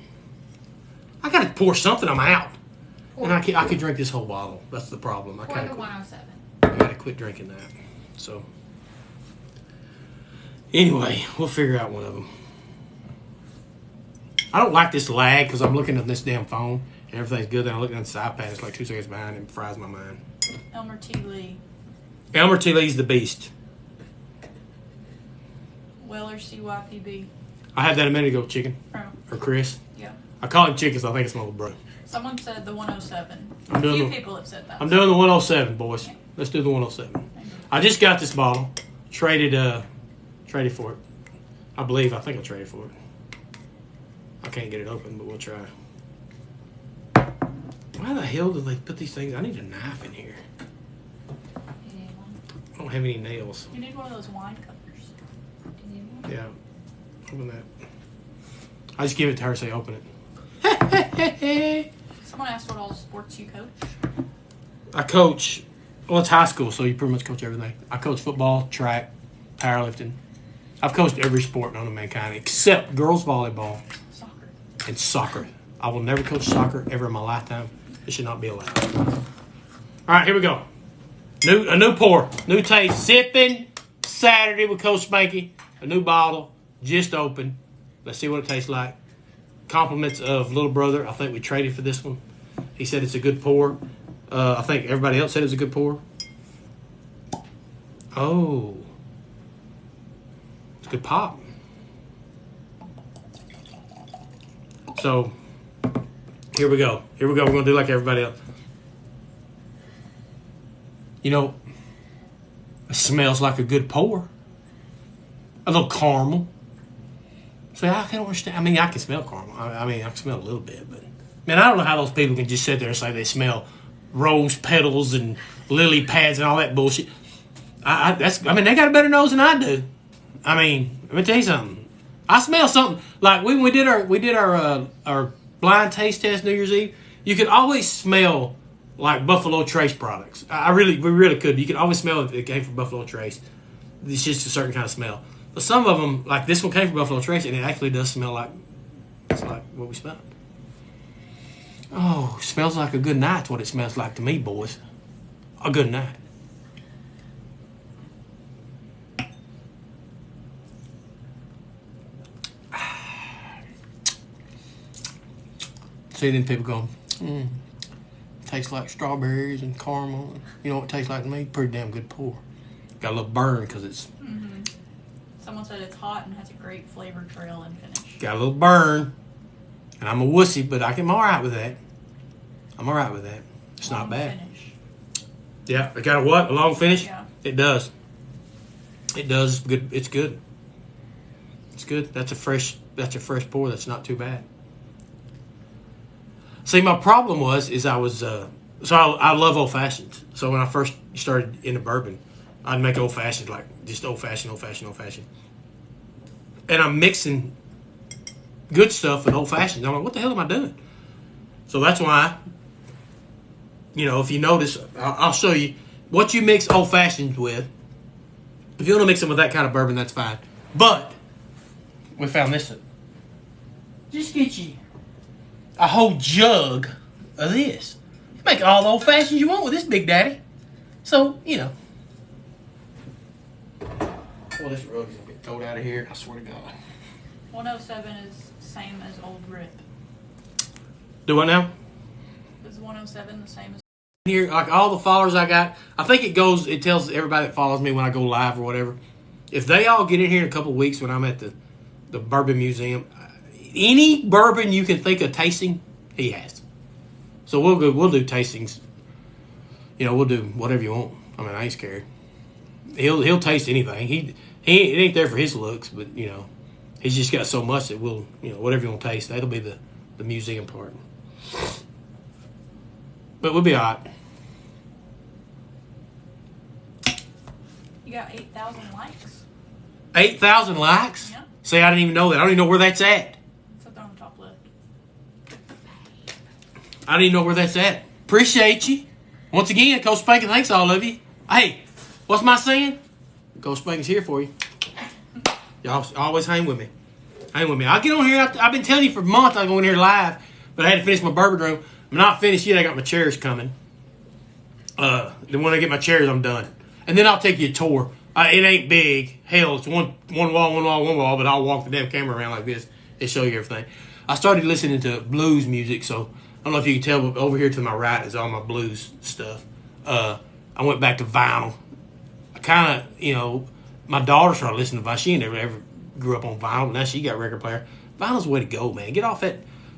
I got to pour something. I'm out. And I could drink this whole bottle. That's the problem. I Pour gotta the quit. 107. I gotta quit drinking that. So anyway, we'll figure out one of them. I don't like this lag because I'm looking at this damn phone and everything's good. Then I look at this iPad. It's like 2 seconds behind and it fries my mind. Elmer T. Lee. Elmer T. Lee's the beast. Weller CYPB. I had that a minute ago, Chicken. Oh, Or Chris. yeah. I call him Chicken, so I think it's my little brother. Someone said the 107. I'm A doing few the- people have said that. I'm doing the 107, boys. Let's do the 107. Thank you. I just got this bottle. Traded for it. I think I traded for it. I can't get it open, but we'll try. Why the hell do they put these things? I need a knife in here. You need one? I don't have any nails. You need one of those wine covers. Do you need one? Yeah. Open that. I just give it to her, say open it. Someone asked what all sports you coach. I coach, well, it's high school, so you pretty much coach everything. I coach football, track, powerlifting. I've coached every sport known to mankind except girls volleyball Soccer. and soccer. I will never coach soccer ever in my lifetime. It should not be allowed. All right, here we go. A new pour, new taste. Sipping Saturday with CoachSpanky. A new bottle, just opened. Let's see what it tastes like. Compliments of little brother. I think we traded for this one. He said it's a good pour. I think everybody else said it was a good pour. Oh. It's a good pop. So, here we go. We're going to do like everybody else. You know, it smells like a good pour. A little caramel. So I can understand. I mean, I can smell caramel. I mean, I can smell a little bit, but man, I don't know how those people can just sit there and say they smell rose petals and lily pads and all that bullshit. I mean, they got a better nose than I do. I mean, let me tell you something. I smell something like when we did our blind taste test New Year's Eve. You could always smell like Buffalo Trace products. We really could. You could always smell if it came from Buffalo Trace. It's just a certain kind of smell. But some of them, like this one, came from Buffalo Trace, and it actually does smell like it's like what we smelled. Oh, smells like a good night's what it smells like to me, boys. A good night. See, then people go, tastes like strawberries and caramel. You know what it tastes like to me? Pretty damn good pour. Got a little burn because it's... Someone said it's hot and has a great flavor trail and finish. Got a little burn. And I'm a wussy, but I'm all right with that. It's Long not bad. Finish. Yeah, it got a what? A long finish? Yeah. It does. Good. It's good. It's good. That's a fresh pour. That's not too bad. See, my problem is I was I love old fashions. So when I first started into bourbon, I'd make old fashions, like just old fashioned. And I'm mixing good stuff with old fashions. I'm like, what the hell am I doing? So that's why, if you notice, I'll show you what you mix old fashions with. If you want to mix them with that kind of bourbon, that's fine. But we found this. Just get you a whole jug of this. You make all the old fashions you want with this, Big Daddy. So, Well, this rug is going to get thrown out of here. I swear to God. 107 is same as Old Rip. Do what now? Is 107 the same as... Here, like all the followers I got, I think it tells everybody that follows me when I go live or whatever. If they all get in here in a couple of weeks when I'm at the Bourbon Museum, any bourbon you can think of tasting, he has. So we'll do tastings. We'll do whatever you want. I mean, I ain't scared. He'll taste anything. He ain't there for his looks, but he's just got so much that we'll whatever you want to taste. That'll be the museum part. But we'll be all right. You got 8,000 likes. 8,000 likes? Yeah. See, I didn't even know that. I don't even know where that's at. It's up there on the top left. I didn't even know where that's at. Appreciate you. Once again, CoachSpanky, thanks all of you. Hey, what's my saying? CoachSpanky's here for you. Y'all always hang with me. I'll get on here. I've been telling you for months I'll go in here live. But I had to finish my bourbon room. I'm not finished yet. I got my chairs coming. Then when I get my chairs, I'm done. And then I'll take you a tour. It ain't big. Hell, it's one wall, but I'll walk the damn camera around like this and show you everything. I started listening to blues music, so I don't know if you can tell, but over here to my right is all my blues stuff. I went back to vinyl. I kind of, my daughter started listening to vinyl. She never ever grew up on vinyl. Now she got a record player. Vinyl's the way to go, man. Get off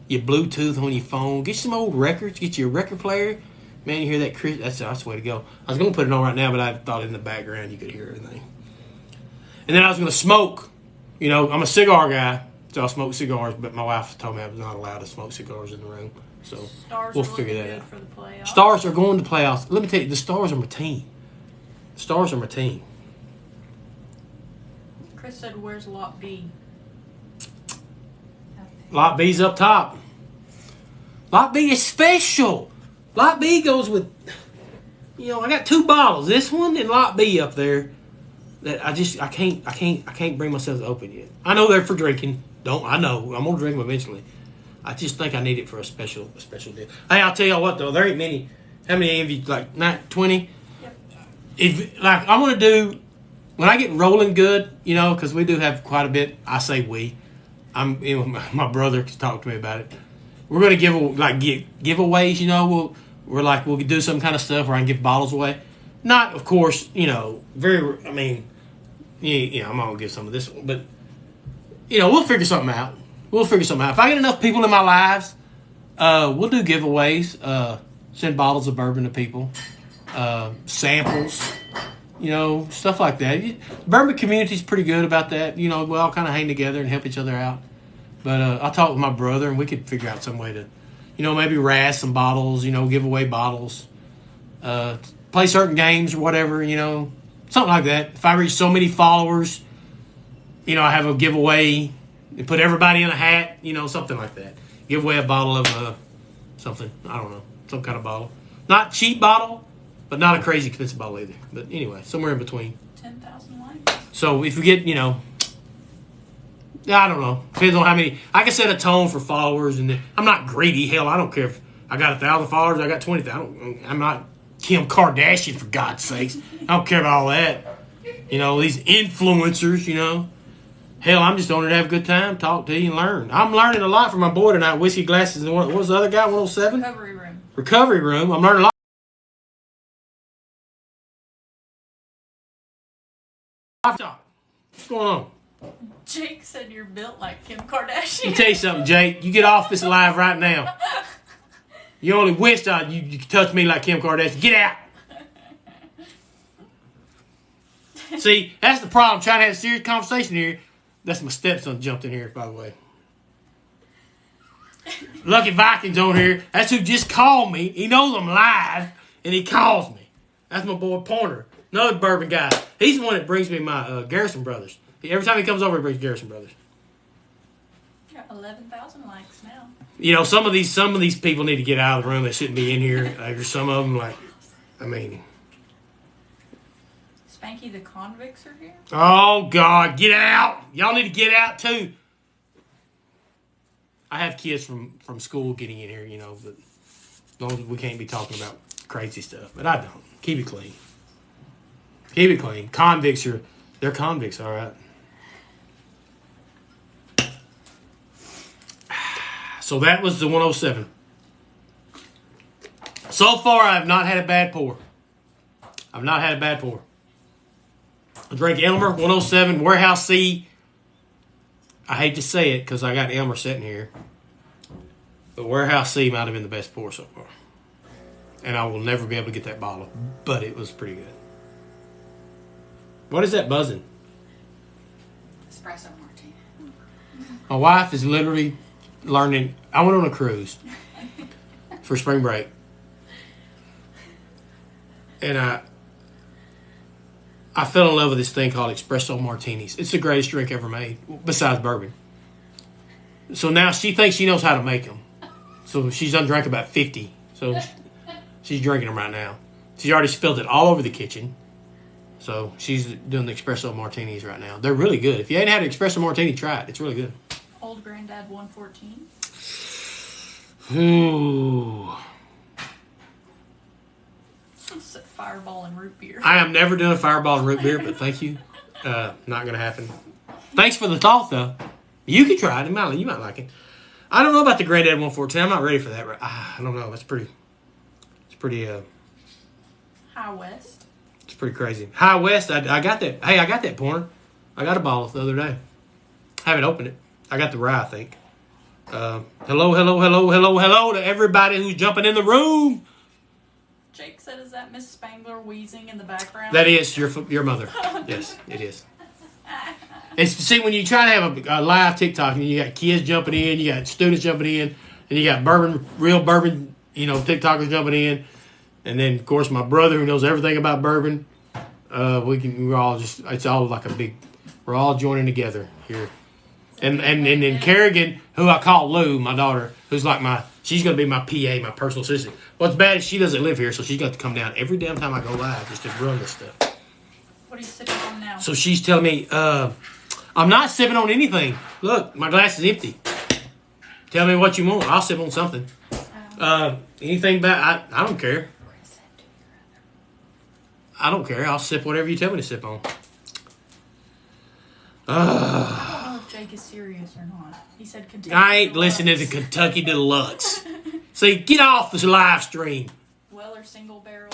your Bluetooth on your phone. Get some old records. Get your record player. Man, you hear that? That's the way to go. I was going to put it on right now, but I thought in the background you could hear everything. And then I was going to smoke. I'm a cigar guy, so I smoke cigars, but my wife told me I was not allowed to smoke cigars in the room. So we'll figure that out. For the playoffs. Stars are going to playoffs. Let me tell you, the Stars are my team. The Stars are my team. Chris said, where's Lot B? Lot B's up top. Lot B is special. Lot B goes with, I got 2 bottles. This one and Lot B up there. That I can't bring myself to open yet. I know they're for drinking. I know I'm gonna drink them eventually. I just think I need it for a special deal. Hey, I'll tell you what though, there ain't many. How many of you like not 20? Yep. If like I'm gonna do when I get rolling good, because we do have quite a bit. I say we. My brother talked to me about it. We're gonna give giveaways. We'll do some kind of stuff where I can give bottles away. Not, of course, very. I mean, I'm gonna give some of this one, but we'll figure something out. If I get enough people in my lives, we'll do giveaways. Send bottles of bourbon to people, samples, stuff like that. The bourbon community's pretty good about that. We all kind of hang together and help each other out. But I'll talk with my brother, and we could figure out some way to, maybe razz some bottles, give away bottles, play certain games or whatever, something like that. If I reach so many followers, I have a giveaway and put everybody in a hat, something like that. Give away a bottle of something, I don't know, some kind of bottle. Not cheap bottle, but not a crazy expensive bottle either. But anyway, somewhere in between. 10,000 likes. So if we get, I don't know. Depends on how many. I can set a tone for followers, and I'm not greedy. Hell, I don't care if I got 1,000 followers. I got 20,000. I'm not Kim Kardashian, for God's sakes. I don't care about all that. These influencers. Hell, I'm just on it to have a good time, talk to you, and learn. I'm learning a lot from my boy tonight. Whiskey glasses and what was the other guy? 107. Recovery room. I'm learning a lot. What's going on? Jake said you're built like Kim Kardashian. Let me tell you something, Jake. You get off this live right now. You only wished you could touch me like Kim Kardashian. Get out. See, that's the problem. Trying to have a serious conversation here. That's my stepson jumped in here, by the way. Lucky Vikings on here. That's who just called me. He knows I'm live, and he calls me. That's my boy Pointer. Another bourbon guy. He's the one that brings me my Garrison Brothers. Every time he comes over, he brings Garrison Brothers. Got 11,000 likes now. Some of these people need to get out of the room. They shouldn't be in here. There's some of them Spanky, the convicts are here. Oh God, get out! Y'all need to get out too. I have kids from school getting in here, but as long as we can't be talking about crazy stuff. But I don't. Keep it clean. Keep it clean. They're convicts, all right. So that was the 107. So far, I have not had a bad pour. I drank Elmer 107 Warehouse C. I hate to say it because I got Elmer sitting here. But Warehouse C might have been the best pour so far. And I will never be able to get that bottle. But it was pretty good. What is that buzzing? Espresso martini. My wife is literally learning. I went on a cruise for spring break. And I fell in love with this thing called espresso martinis. It's the greatest drink ever made, besides bourbon. So now she thinks she knows how to make them. So she's done drank about 50. So she's drinking them right now. She's already spilled it all over the kitchen. So she's doing the espresso martinis right now. They're really good. If you ain't had an espresso martini, try it. It's really good. Old Granddad 114. Ooh. It's a Fireball and root beer. I am never doing a Fireball and root beer, but thank you. Not going to happen. Thanks for the thought, though. You can try it. You might like it. I don't know about the Granddad 114. I'm not ready for that. I don't know. It's pretty, High West. it's pretty crazy. High West, I got that. Hey, I got that porn. I got a bottle the other day. Haven't opened it. I got the rye, I think. Hello to everybody who's jumping in the room. Jake said, "Is that Miss Spangler wheezing in the background?" That is your mother. Yes, it is. And see, when you try to have a live TikTok and you got kids jumping in, you got students jumping in, and you got real bourbon, TikTokers jumping in, and then of course my brother who knows everything about bourbon. We're all it's all like we're all joining together here. And then Kerrigan, who I call Lou, my daughter, who's like she's going to be my PA, my personal assistant. What's bad is she doesn't live here, so she's got to come down every damn time I go live just to run this stuff. What are you sipping on now? So she's telling me, I'm not sipping on anything. Look, my glass is empty. Tell me what you want. I'll sip on something. Anything bad, I don't care. I don't care. I'll sip whatever you tell me to sip on. I don't know if Jake is serious or not. He said Kentucky I ain't Deluxe. listening to Kentucky Deluxe. See, get off this live stream. Weller Single Barrel.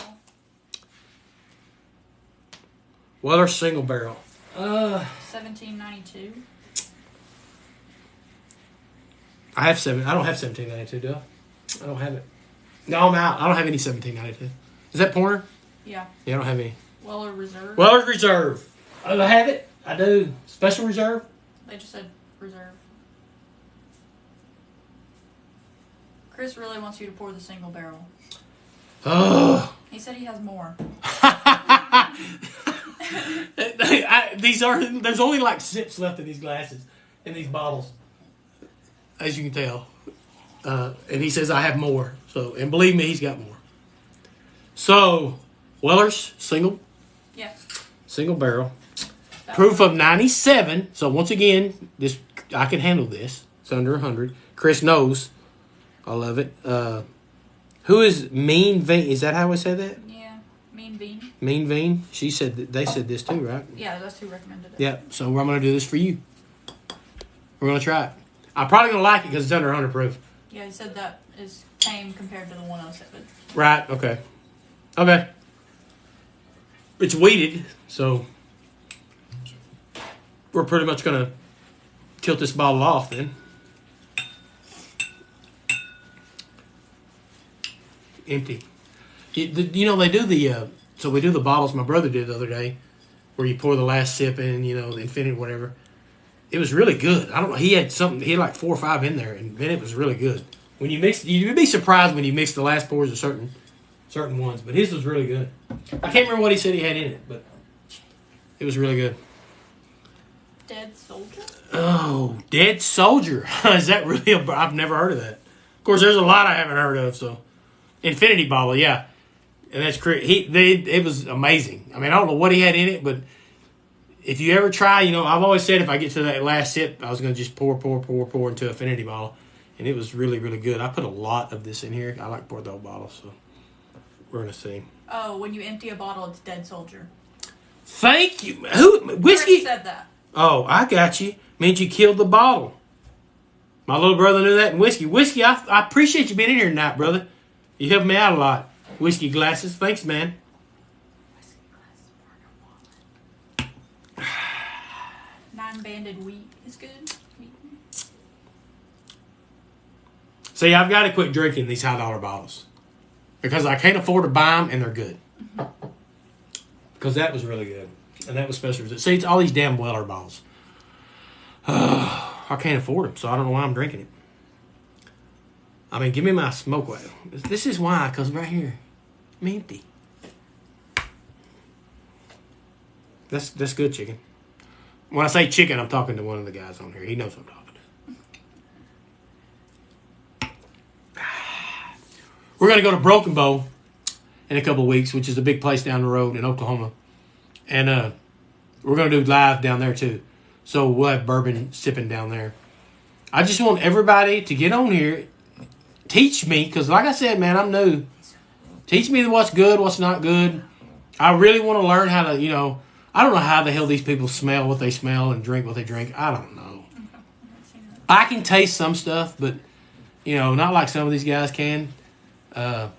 Weller Single Barrel. 1792. I don't have 1792, do I? I don't have it. No, I'm out. I don't have any 1792. Is that Porter? Yeah. Yeah, I don't have any. Weller Reserve. Weller's Reserve. I have it. I do. Special Reserve. They just said Reserve. Chris really wants you to pour the single barrel. Oh. He said he has more. There's only like sips left in these glasses, in these bottles, as you can tell. And he says I have more. So, and believe me, he's got more. So, Weller's single barrel, proof of 97. So once again, I can handle this. It's under 100. Chris knows. I love it. Who is Mean Vein? Is that how I say that? Yeah. Mean Bean. Mean Vein. She said they said this too, right? Yeah, that's who recommended it. Yeah. So I'm gonna do this for you. We're gonna try it. I'm probably gonna like it because it's under 100 proof. Yeah, he said that is tame compared to the 107. Right. Okay. Okay. It's weeded, so we're pretty much gonna tilt this bottle off then. Empty. They do so we do the bottles my brother did the other day where you pour the last sip in, the infinite whatever. It was really good. I don't know. He had like 4 or 5 in there, and man, it was really good. When you mix, you'd be surprised when you mix the last pours of certain ones, but his was really good. I can't remember what he said he had in it, but it was really good. Dead Soldier? Oh, Dead Soldier. Is that really I've never heard of that. Of course, there's a lot I haven't heard of, so. Infinity bottle, yeah. And that's great. It was amazing. I mean, I don't know what he had in it, but if you ever try, I've always said if I get to that last sip, I was going to just pour into an infinity bottle. And it was really, really good. I put a lot of this in here. I like pour the whole bottle, so we're going to see. Oh, when you empty a bottle, it's Dead Soldier. Thank you. Whiskey? Chris said that. Oh, I got you. Means you killed the bottle. My little brother knew that in whiskey. Whiskey, I appreciate you being in here tonight, brother. You helped me out a lot. Whiskey glasses. Thanks, man. Nine-banded wheat is good. See, I've got to quit drinking these high-dollar bottles because I can't afford to buy them, and they're good. Because that was really good, and that was special. See, it's all these damn Weller bottles. I can't afford them, so I don't know why I'm drinking it. I mean, give me my smoke whale. This is why, because right here, I'm empty. That's good chicken. When I say chicken, I'm talking to one of the guys on here. He knows what I'm talking to. We're going to go to Broken Bow in a couple of weeks, which is a big place down the road in Oklahoma. And we're going to do live down there, too. So we'll have bourbon sipping down there. I just want everybody to get on here. teach me, because like I said, man, I'm new. Teach me what's good, what's not good. I really want to learn how to, I don't know how the hell these people smell what they smell and drink what they drink. I don't know. I can taste some stuff, but, not like some of these guys can. I've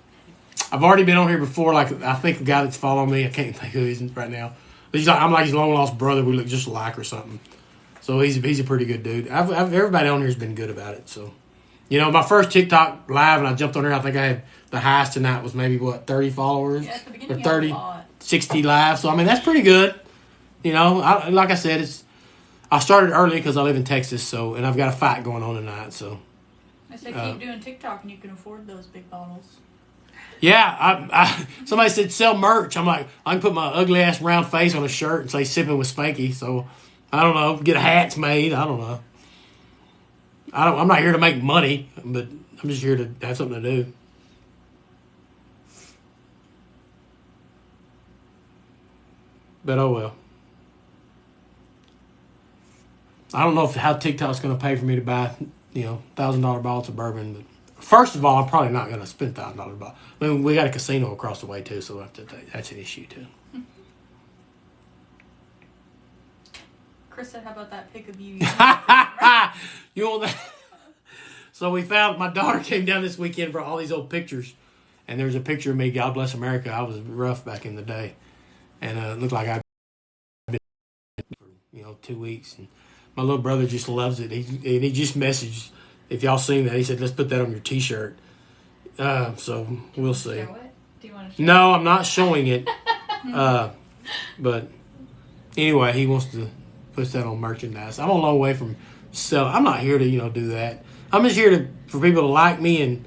already been on here before. Like, I think the guy that's following me, I can't think who he is right now. But I'm like his long-lost brother. We look just alike or something. So he's a pretty good dude. Everybody on here has been good about it. So, my first TikTok live, and I jumped on here, I think I had the highest tonight was maybe, 30 followers? Yeah, at the beginning or 30, a lot. 60 live. So, I mean, that's pretty good. Like I said, I started early because I live in Texas, and I've got a fight going on tonight. So, I said keep doing TikTok and you can afford those big bottles. Yeah, somebody said sell merch. I'm like, I can put my ugly ass round face on a shirt and say sipping with Spanky. So, I don't know, get hats made. I don't know. I'm not here to make money, but I'm just here to have something to do. But oh well. I don't know how TikTok's going to pay for me to buy, $1,000 bottles of bourbon. But first of all, I'm probably not going to spend $1,000 bottle. I mean, we got a casino across the way too, so that's an issue too. Chris said, "How about that pic of you?" You want that? So my daughter came down this weekend and brought all these old pictures, and there's a picture of me. God bless America. I was rough back in the day, and it looked like I'd been for 2 weeks. And my little brother just loves it. He just messaged. If y'all seen that, he said, "Let's put that on your T-shirt." So we'll see. Show it? Do you want to show No, I'm not showing it. But anyway, he wants to put that on merchandise. I'm a long way from selling. I'm not here to do that. I'm just here for people to like me. And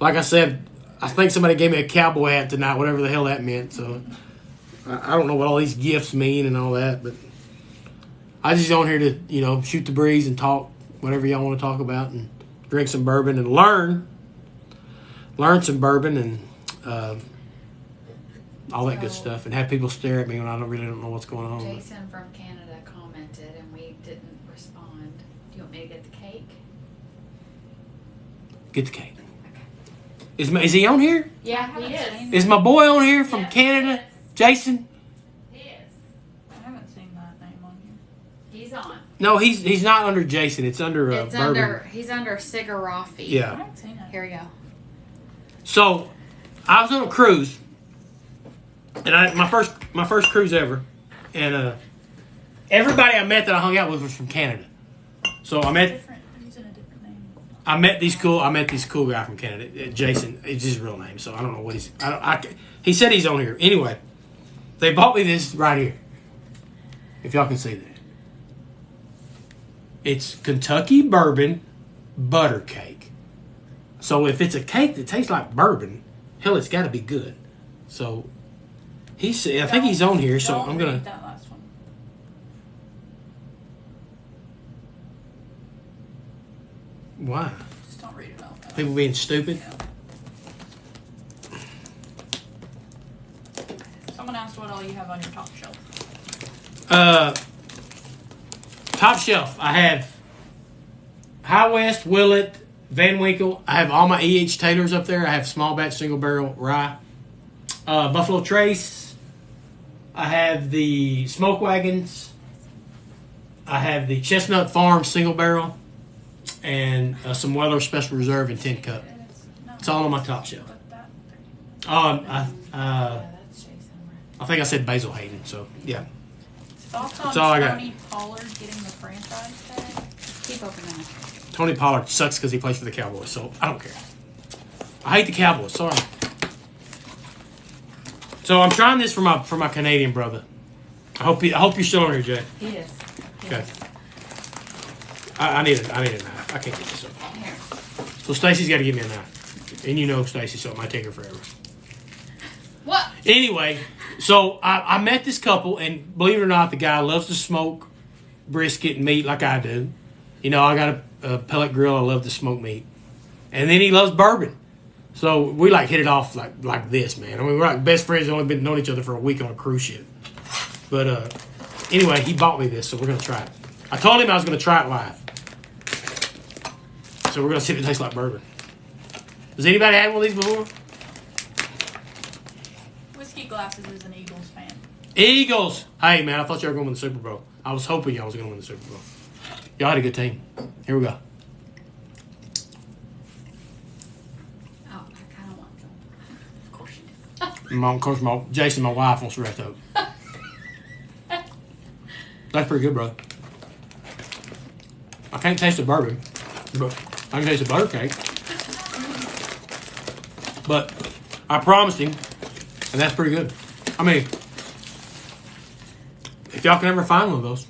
like I said, I think somebody gave me a cowboy hat tonight, whatever the hell that meant. So I don't know what all these gifts mean and all that, but I just on here to shoot the breeze and talk whatever y'all want to talk about and drink some bourbon and learn some bourbon and all that good stuff, and have people stare at me when I really don't know what's going on. Jason from Canada commented and we didn't respond. Do you want me to get the cake? Get the cake. Is he on here? Yeah, he is. Is my boy on here from Yes, Canada? he is. Jason? He is. I haven't seen that name on here. He's on. No, he's not under Jason. It's under It's Bourbon. he's under Sigarafi. I Yeah. haven't seen it. Here we go. So I was on a cruise, and my first cruise ever, and everybody I met that I hung out with was from Canada. So I met Using a different name. I met this cool guy from Canada, Jason. It's his real name, so I don't know what he said he's on here. Anyway, they bought me this right here. If y'all can see that. It's Kentucky bourbon butter cake. So if it's a cake that tastes like bourbon, hell, it's got to be good. So I think he's on here, so Don't I'm gonna. read that last one. Why? Just don't read it out loud. People being stupid. Yeah. Someone asked what all you have on your top shelf. Top shelf. I have High West, Willett, Van Winkle. I have all my E.H. Taylors up there. I have small batch, single barrel rye. Buffalo Trace. I have the Smoke Wagons. I have the Chestnut Farm single barrel. And some Weller Special Reserve and tin cup. It's all on my top shelf. Yeah, that's Jason. I think I said Basil Hayden, so yeah. Thoughts on That's all I got. Tony Pollard getting the franchise tag? Keep opening it. Tony Pollard sucks because he plays for the Cowboys, so I don't care. I hate the Cowboys. Sorry. So I'm trying this for my Canadian brother. I hope you're still on here, Jay. He is. Okay. I need a knife. I can't get this up. Here. So Stacy's got to give me a knife, and you know Stacy, so it might take her forever. What? Anyway, so I met this couple, and believe it or not, the guy loves to smoke brisket and meat like I do. I got a pellet grill. I love to smoke meat. And then he loves bourbon. So we hit it off like this, man. I mean, we're like best friends. We've only been knowing each other for a week on a cruise ship. But anyway, he bought me this, so we're going to try it. I told him I was going to try it live. So we're going to see if it tastes like bourbon. Has anybody had one of these before? Whiskey Glasses is an Eagles fan. Eagles! Hey, man, I thought y'all were going to win the Super Bowl. I was hoping y'all was going to win the Super Bowl. Y'all had a good team. Here we go. Oh, I kind of want some. Of course you do. Of course, Jason, my wife, wants the rest of it. That's pretty good, bro. I can't taste the bourbon, but I can taste the butter cake. But I promised him, and that's pretty good. I mean, if y'all can ever find one of those,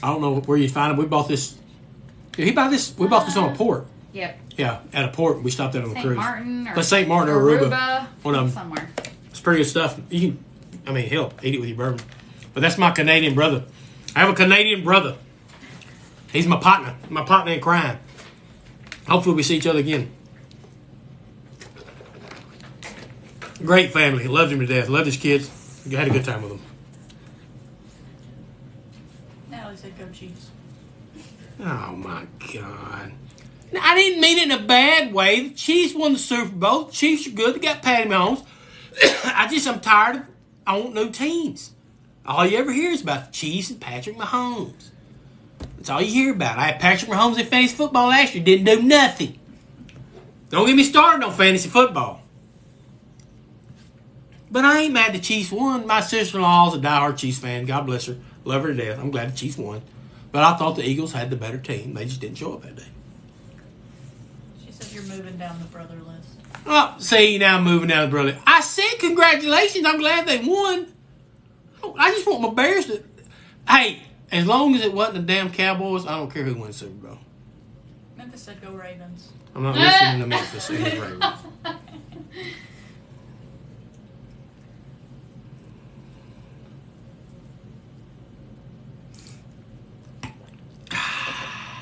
I don't know where you find them. We bought this. We bought this on a port. Yep. Yeah, at a port. We stopped at on a St. cruise. Martin or But St. Martin or Aruba. One of them. Somewhere. It's pretty good stuff. You can, hell, eat it with your bourbon. But that's my Canadian brother. I have a Canadian brother. He's my partner in crime. Hopefully we see each other again. Great family. Loved him to death. Loved his kids. Had a good time with them. Natalie said go Chiefs. Oh, my God. I didn't mean it in a bad way. The Chiefs won the Super Bowl. The Chiefs are good. They got Patty Mahomes. I'm tired of, I want new teams. All you ever hear is about the Chiefs and Patrick Mahomes. That's all you hear about. I had Patrick Mahomes in fantasy football last year. Didn't do nothing. Don't get me started on fantasy football. But I ain't mad the Chiefs won. My sister-in-law is a diehard Chiefs fan. God bless her. Love her to death. I'm glad the Chiefs won. But I thought the Eagles had the better team. They just didn't show up that day. She said you're moving down the brother list. Oh, see, now I'm moving down the brother. I said congratulations. I'm glad they won. I just want my Bears to... Hey, as long as it wasn't the damn Cowboys, I don't care who wins Super Bowl. Memphis said go Ravens. I'm not listening to Memphis and the Ravens.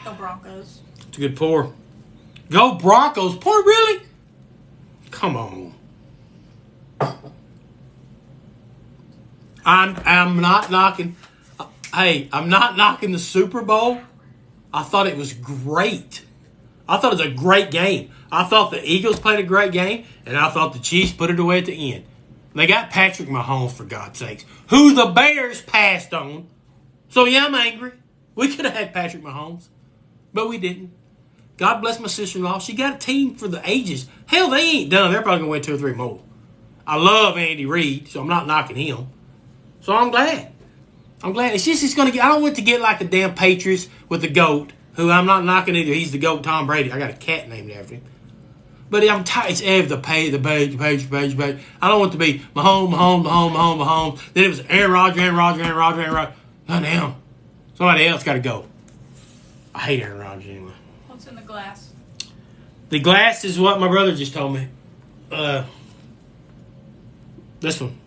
Go Broncos. It's a good pour. Go Broncos. Pour, really? Come on. I'm not knocking. Hey, I'm not knocking the Super Bowl. I thought it was great. I thought it was a great game. I thought the Eagles played a great game, and I thought the Chiefs put it away at the end. They got Patrick Mahomes, for God's sakes, who the Bears passed on. So, yeah, I'm angry. We could have had Patrick Mahomes, but we didn't. God bless my sister-in-law. She got a team for the ages. Hell, they ain't done. They're probably going to win 2 or 3 more. I love Andy Reid, so I'm not knocking him. So I'm glad. It's just it's going to get. I don't want it to get like the damn Patriots with the GOAT, who I'm not knocking either. He's the GOAT, Tom Brady. I got a cat named after him. But I'm tired. It's the page. I don't want it to be Mahomes. Then it was Aaron Rodgers. Not now. Somebody else got to go. I hate Aaron Rodgers anyway. What's in the glass? The glass is what my brother just told me. This one.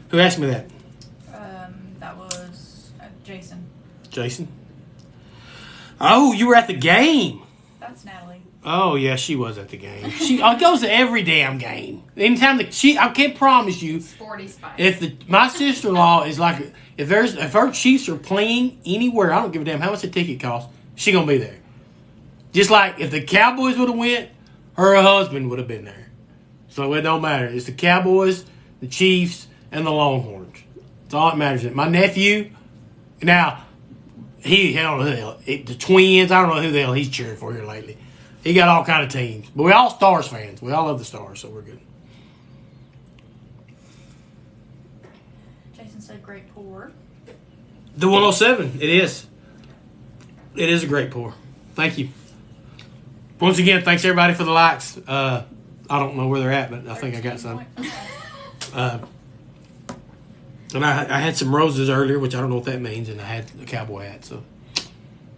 Who asked me that? That was Jason. Jason? Oh, you were at the game. That's Natalie. Oh, yeah, she was at the game. She goes to every damn game. Anytime I can't promise you. Sporty spice. If my sister-in-law is like, if her Chiefs are playing anywhere, I don't give a damn how much the ticket costs, she gonna be there. Just like if the Cowboys would have went, her husband would have been there. So it don't matter. It's the Cowboys, the Chiefs, and the Longhorns. That's all that matters. My nephew, now, I don't know who the hell, the Twins, I don't know who the hell he's cheering for here lately. He got all kind of teams. But we all Stars fans. We all love the Stars, so we're good. Jason said great pour. The 107, it is. It is a great pour. Thank you. Once again, thanks everybody for the likes. I don't know where they're at, but I think I got some. And I had some roses earlier, which I don't know what that means, and I had a cowboy hat. So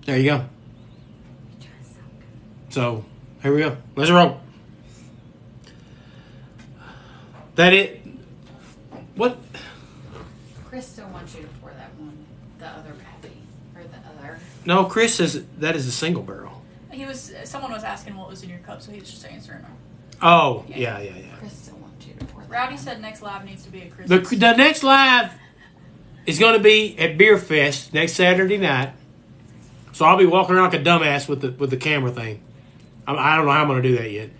there you go. So here we go. Let's roll. That it? What? Chris still wants you to pour that one, the other patty, or the other. No, Chris says that is a single barrel. Someone was asking what was in your cup, so he was just answering them. Oh, yeah. Chris still wants you to pour that. Rowdy said next live needs to be at Christmas. The next live is going to be at Beer Fest next Saturday night. So I'll be walking around like a dumbass with the camera thing. I don't know how I'm going to do that yet.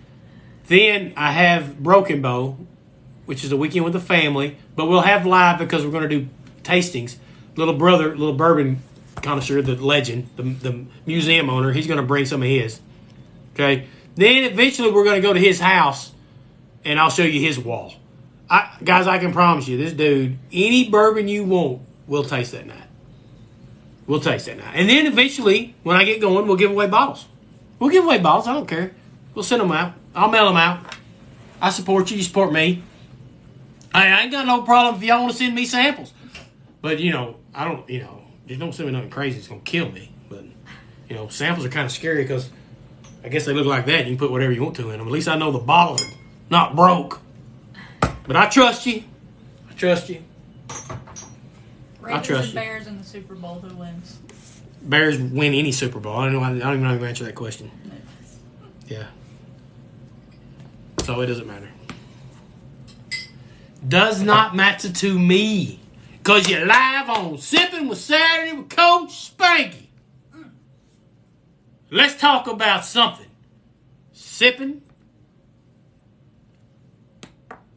Then I have Broken Bow, which is a weekend with the family. But we'll have live because we're going to do tastings. Little bourbon connoisseur, the legend, the museum owner, he's going to bring some of his. Okay? Then eventually we're going to go to his house, and I'll show you his wall. Guys, I can promise you, this dude, any bourbon you want, we'll taste that night. We'll taste that night. And then eventually, when I get going, we'll give away bottles. We'll give away bottles. I don't care. We'll send them out. I'll mail them out. I support you. You support me. I ain't got no problem if y'all want to send me samples. But, I don't, just don't send me nothing crazy. It's going to kill me. But, samples are kind of scary because I guess they look like that. You can put whatever you want to in them. At least I know the bottles are not broke. But I trust you. I trust you. Ravens and Bears in the Super Bowl. Who wins? Bears win any Super Bowl. I don't even know how to answer that question. Yeah. So it doesn't matter. Does not matter to me. Because you're live on Sipping with Saturday with Coach Spanky. Let's talk about something. Sipping.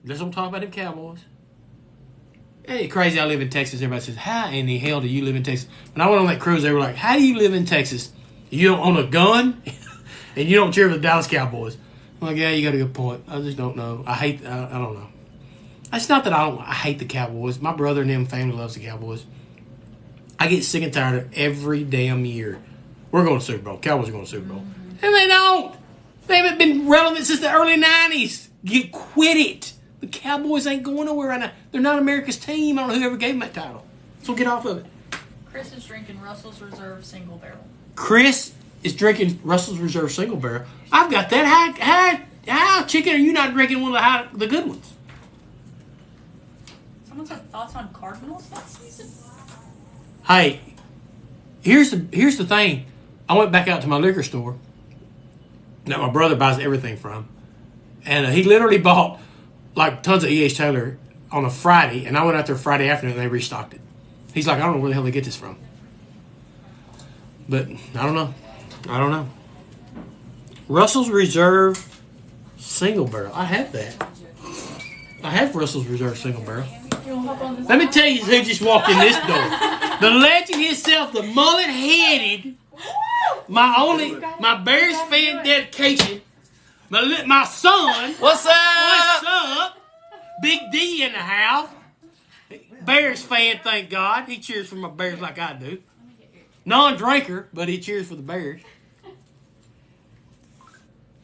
Let's don't talk about them Cowboys. Hey, crazy I live in Texas. Everybody says, how in the hell do you live in Texas? When I went on that cruise, they were like, how do you live in Texas? You don't own a gun? And you don't cheer for the Dallas Cowboys. I'm like, yeah, you got a good point. I just don't know. I don't know. It's not that I hate the Cowboys. My brother and them family loves the Cowboys. I get sick and tired of every damn year. We're going to Super Bowl. Cowboys are going to Super Bowl. And they don't. They haven't been relevant since the early 90s. Quit it. The Cowboys ain't going nowhere right now. They're not America's team. I don't know who ever gave them that title. So get off of it. Chris is drinking Russell's Reserve Single Barrel. Chris is drinking Russell's Reserve Single Barrel. I've got that. How chicken are you not drinking one of the good ones? Someone's had thoughts on Cardinals last season? Hey, here's the thing. I went back out to my liquor store that my brother buys everything from. And he literally bought like tons of E.H. Taylor on a Friday, and I went out there Friday afternoon and they restocked it. He's like, I don't know where the hell they get this from. But I don't know. Russell's Reserve Single Barrel. I have that. I have Russell's Reserve Single Barrel. Let me tell you who just walked in this door. The legend himself, the mullet-headed, my Bears fan dedication, my son. What's up? What's up? Big D in the house. Bears fan, thank God. He cheers for my Bears like I do. Non-drinker, but he cheers for the Bears.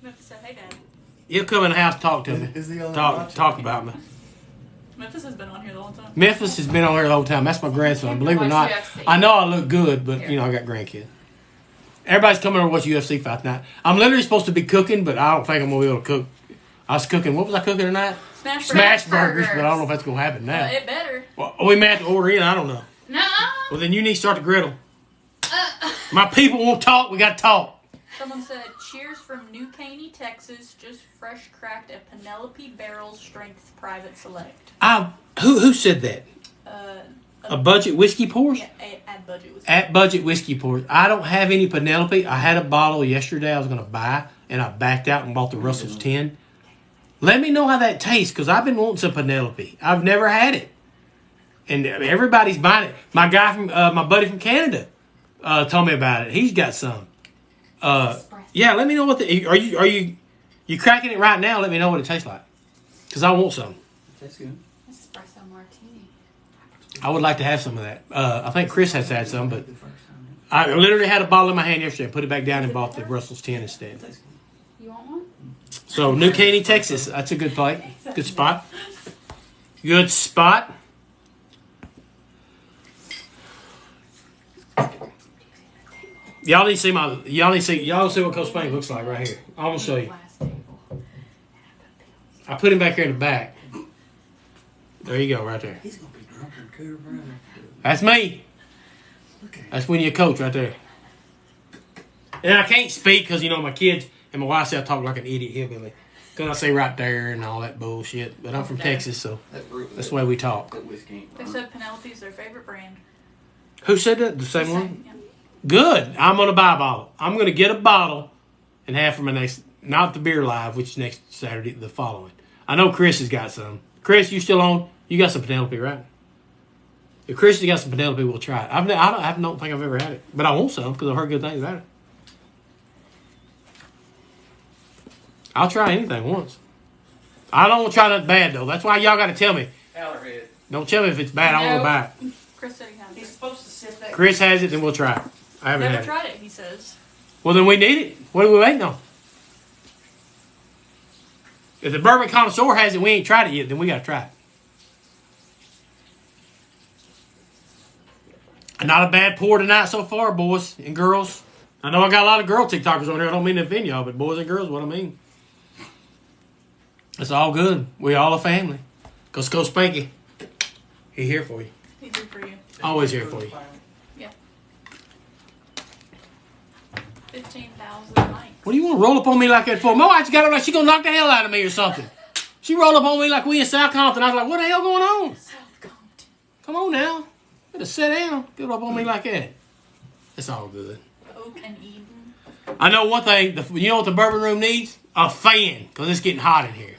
Memphis said, hey, Dad. He'll come in the house, talk to me. Is he on Talk about me. Memphis has been on here the whole time. Memphis has been on here the whole time. That's my grandson. Believe it or not, I know I look good, but, I got grandkids. Everybody's coming over to watch UFC fight tonight. I'm literally supposed to be cooking, but I don't think I'm going to be able to cook. I was cooking. What was I cooking tonight? Smash burgers, but I don't know if that's going to happen now. It better. Well, we may have to order in. I don't know. No. Well, then you need to start the griddle. My people won't talk. We got to talk. Someone said, cheers from New Caney, Texas. Just fresh cracked a Penelope Barrels Strength Private Select. Who said that? A budget whiskey pours? Yeah, at budget whiskey. At budget whiskey pours. I don't have any Penelope. I had a bottle yesterday I was going to buy, and I backed out and bought the Russell's 10. Let me know how that tastes, because I've been wanting some Penelope. I've never had it. And everybody's buying it. My guy from, my buddy from Canada told me about it. He's got some. Yeah, let me know what are you cracking it right now? Let me know what it tastes like, because I want some. That's good. Espresso martini. I would like to have some of that. I think Chris has had some, but I literally had a bottle in my hand yesterday, put it back down, and bought the Russell's 10 instead. You want one? So New Caney, Texas. That's a good place. Good spot. Good spot. Y'all need to see y'all see what CoachSpanky looks like right here. I'm gonna show you. I put him back here in the back. There you go, right there. He's gonna be drunk and Cooter Brown. That's me. Okay. That's when you're a coach right there. And I can't speak because my kids and my wife say I talk like an idiot hillbilly. Because I say right there and all that bullshit. But I'm from Texas, so that's the way we talk. They said Penelope's their favorite brand. Who said that? The same one? Yeah. Good. I'm going to buy a bottle. I'm going to get a bottle and half for my next, not the beer live, which is next Saturday, the following. I know Chris has got some. Chris, you still on? You got some Penelope, right? If Chris has got some Penelope, we'll try it. I don't think I've ever had it, but I want some because I've heard good things about it. I'll try anything once. I don't want to try nothing bad, though. That's why y'all got to tell me. Powderhead. Don't tell me if it's bad. I want to buy it. Chris said he has He's it. supposed to sip that. Chris has it, then we'll try it. I haven't Never had it. tried it, he says. Well, then we need it. What are we waiting on? If the bourbon connoisseur has it, we ain't tried it yet, then we got to try it. Not a bad pour tonight so far, boys and girls. I know I got a lot of girl TikTokers on here. I don't mean to offend y'all, but boys and girls, what I mean. It's all good. We all a family. Because CoachSpanky, he here for you. He's here for you. Always here for you. 15,000 likes. What do you want to roll up on me like that for? My wife got her like she gonna knock the hell out of me or something. She rolled up on me like we in South Compton. I was like, what the hell going on? South Compton. Come on now. Better sit down. Get up on me like that. It's all good. Oak and Eden. I know one thing. You know what the bourbon room needs? A fan. Because it's getting hot in here.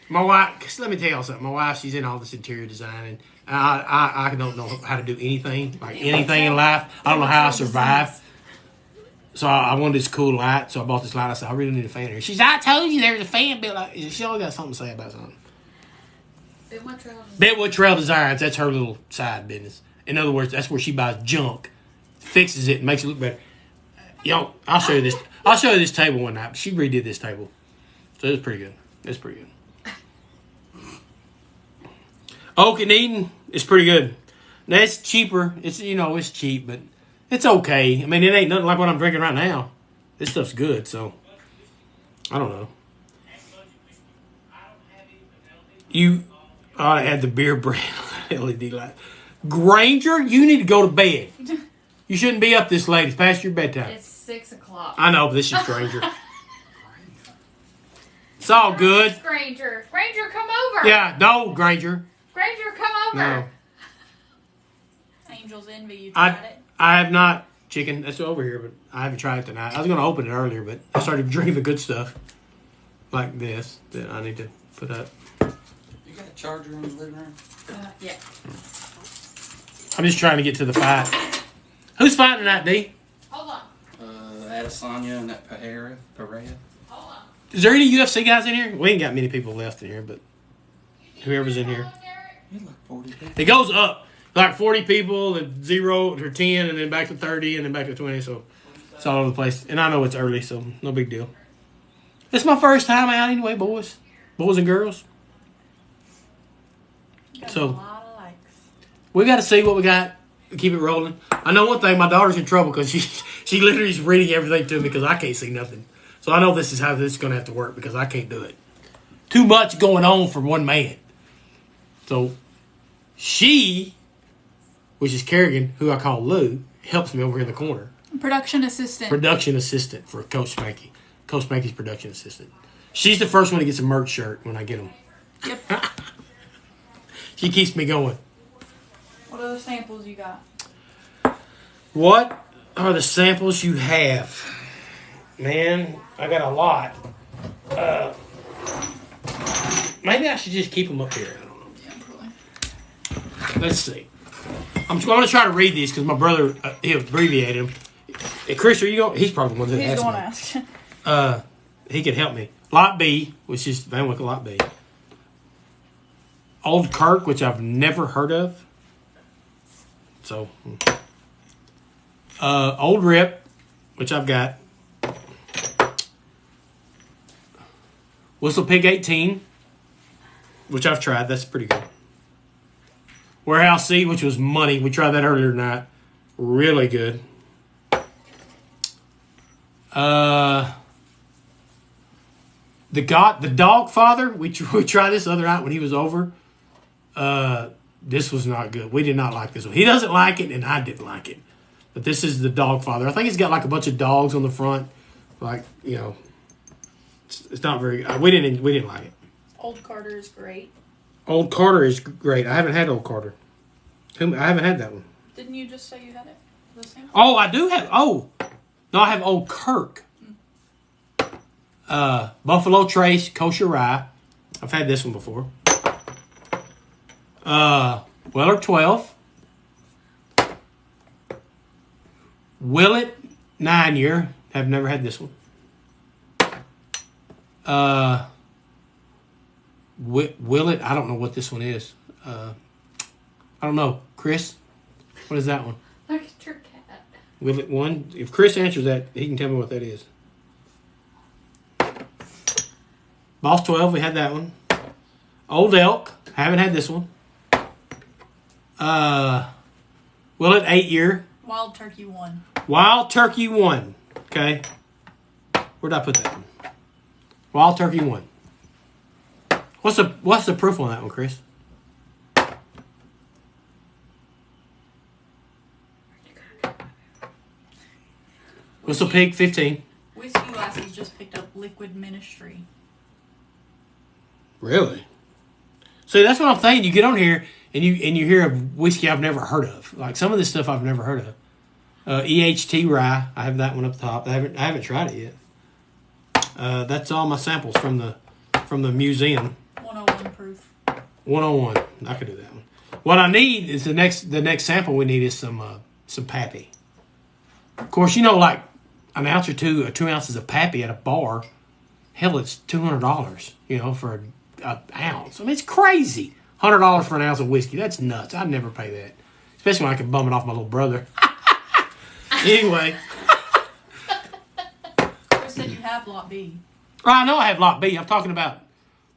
My wife, let me tell y'all something. My wife, she's in all this interior design. And I don't know how to do anything. Like anything in life. I don't know how I survive. So I wanted this cool light. So I bought this light. I said, I really need a fan here. She said, I told you there was a fan built. Like, she always got something to say about something. Bentwood Trail Designs. That's her little side business. In other words, that's where she buys junk, fixes it, and makes it look better. Y'all, I'll show you this. I'll show you this table one night. She redid this table, so it's pretty good. It's pretty good. Oak and Eden is pretty good. Now it's cheaper. It's it's cheap, but it's okay. I mean, it ain't nothing like what I'm drinking right now. This stuff's good, so I don't know. You ought to add the beer brand LED light. Granger, you need to go to bed. You shouldn't be up this late. It's past your bedtime. It's 6 o'clock. I know, but this is Granger. It's all good. Granger. Granger, come over. Yeah, no, Granger. Granger, come over. No. Angel's Envy, you tried it? I have not, chicken. That's over here, but I haven't tried it tonight. I was going to open it earlier, but I started drinking the good stuff. Like this, that I need to put up. You got a charger in the living room? Yeah. I'm just trying to get to the fight. Who's fighting tonight, D? Hold on. Adesanya and that Pereira. Hold on. Is there any UFC guys in here? We ain't got many people left in here, but whoever's in here. You look 40 people. It goes up. Like 40 people, then 0 or 10, and then back to 30, and then back to 20. So it's all over the place. And I know it's early, so no big deal. It's my first time out anyway, boys. Boys and girls. Got So- a lot of likes. We got to see what we got. Keep it rolling. I know one thing. My daughter's in trouble because she literally is reading everything to me because I can't see nothing. So I know this is how this is going to have to work because I can't do it. Too much going on for one man. So she, which is Kerrigan, who I call Lou, helps me over here in the corner. Production assistant. Production assistant for CoachSpanky. CoachSpanky's production assistant. She's the first one to get a merch shirt when I get them. Yep. She keeps me going. What other samples you got? What are the samples you have? Man, I got a lot. Maybe I should just keep them up here. I don't know. Yeah, probably. Let's see. I'm going to try to read these because my brother, he abbreviated them. Hey, Chris, are you going? He's probably the one that He's asked going me. to ask. He could help me. Lot B, which is Van Winkle Lot B. Old Kirk, which I've never heard of. So, Old Rip, which I've got. Whistle Pig 18, which I've tried. That's pretty good. Warehouse C, which was money. We tried that earlier tonight. Really good. The Dog Father, we tried this other night when he was over. This was not good. We did not like this one. He doesn't like it, and I didn't like it. But this is the Dog Father. I think it's got like a bunch of dogs on the front. Like, it's not very. We didn't like it. Old Carter is great. Old Carter is great. I haven't had Old Carter. I haven't had that one. Didn't you just say you had it? The same? Oh, I do have. Oh, no, I have Old Kirk. Buffalo Trace Kosher Rye. I've had this one before. Weller 12. Willet 9-year. Have never had this one. Willet, I don't know what this one is. I don't know. Chris, what is that one? Look at your cat. Willet 1. If Chris answers that, he can tell me what that is. Boss 12, we had that one. Old Elk, haven't had this one. Willet 8-year. Wild Turkey 1. Wild Turkey 1. Okay. Where'd I put that one? Wild Turkey 1. What's the proof on that one, Chris? What's the pig? 15. Whiskey Glasses just picked up Liquid Ministry. Really? See, that's what I'm saying. You get on here and you hear of whiskey I've never heard of. Like some of this stuff I've never heard of. EHT Rye. I have that one up top. I haven't tried it yet. That's all my samples from the museum. 101 proof. 101. I could do that one. What I need is the next sample we need is some Pappy. Of course, like an ounce or two, or 2 ounces of Pappy at a bar. Hell, it's $200. For an ounce. I mean, it's crazy. $100 for an ounce of whiskey. That's nuts. I'd never pay that, especially when I can bum it off my little brother. Anyway. Chris said you have Lot B. I know I have Lot B. I'm talking about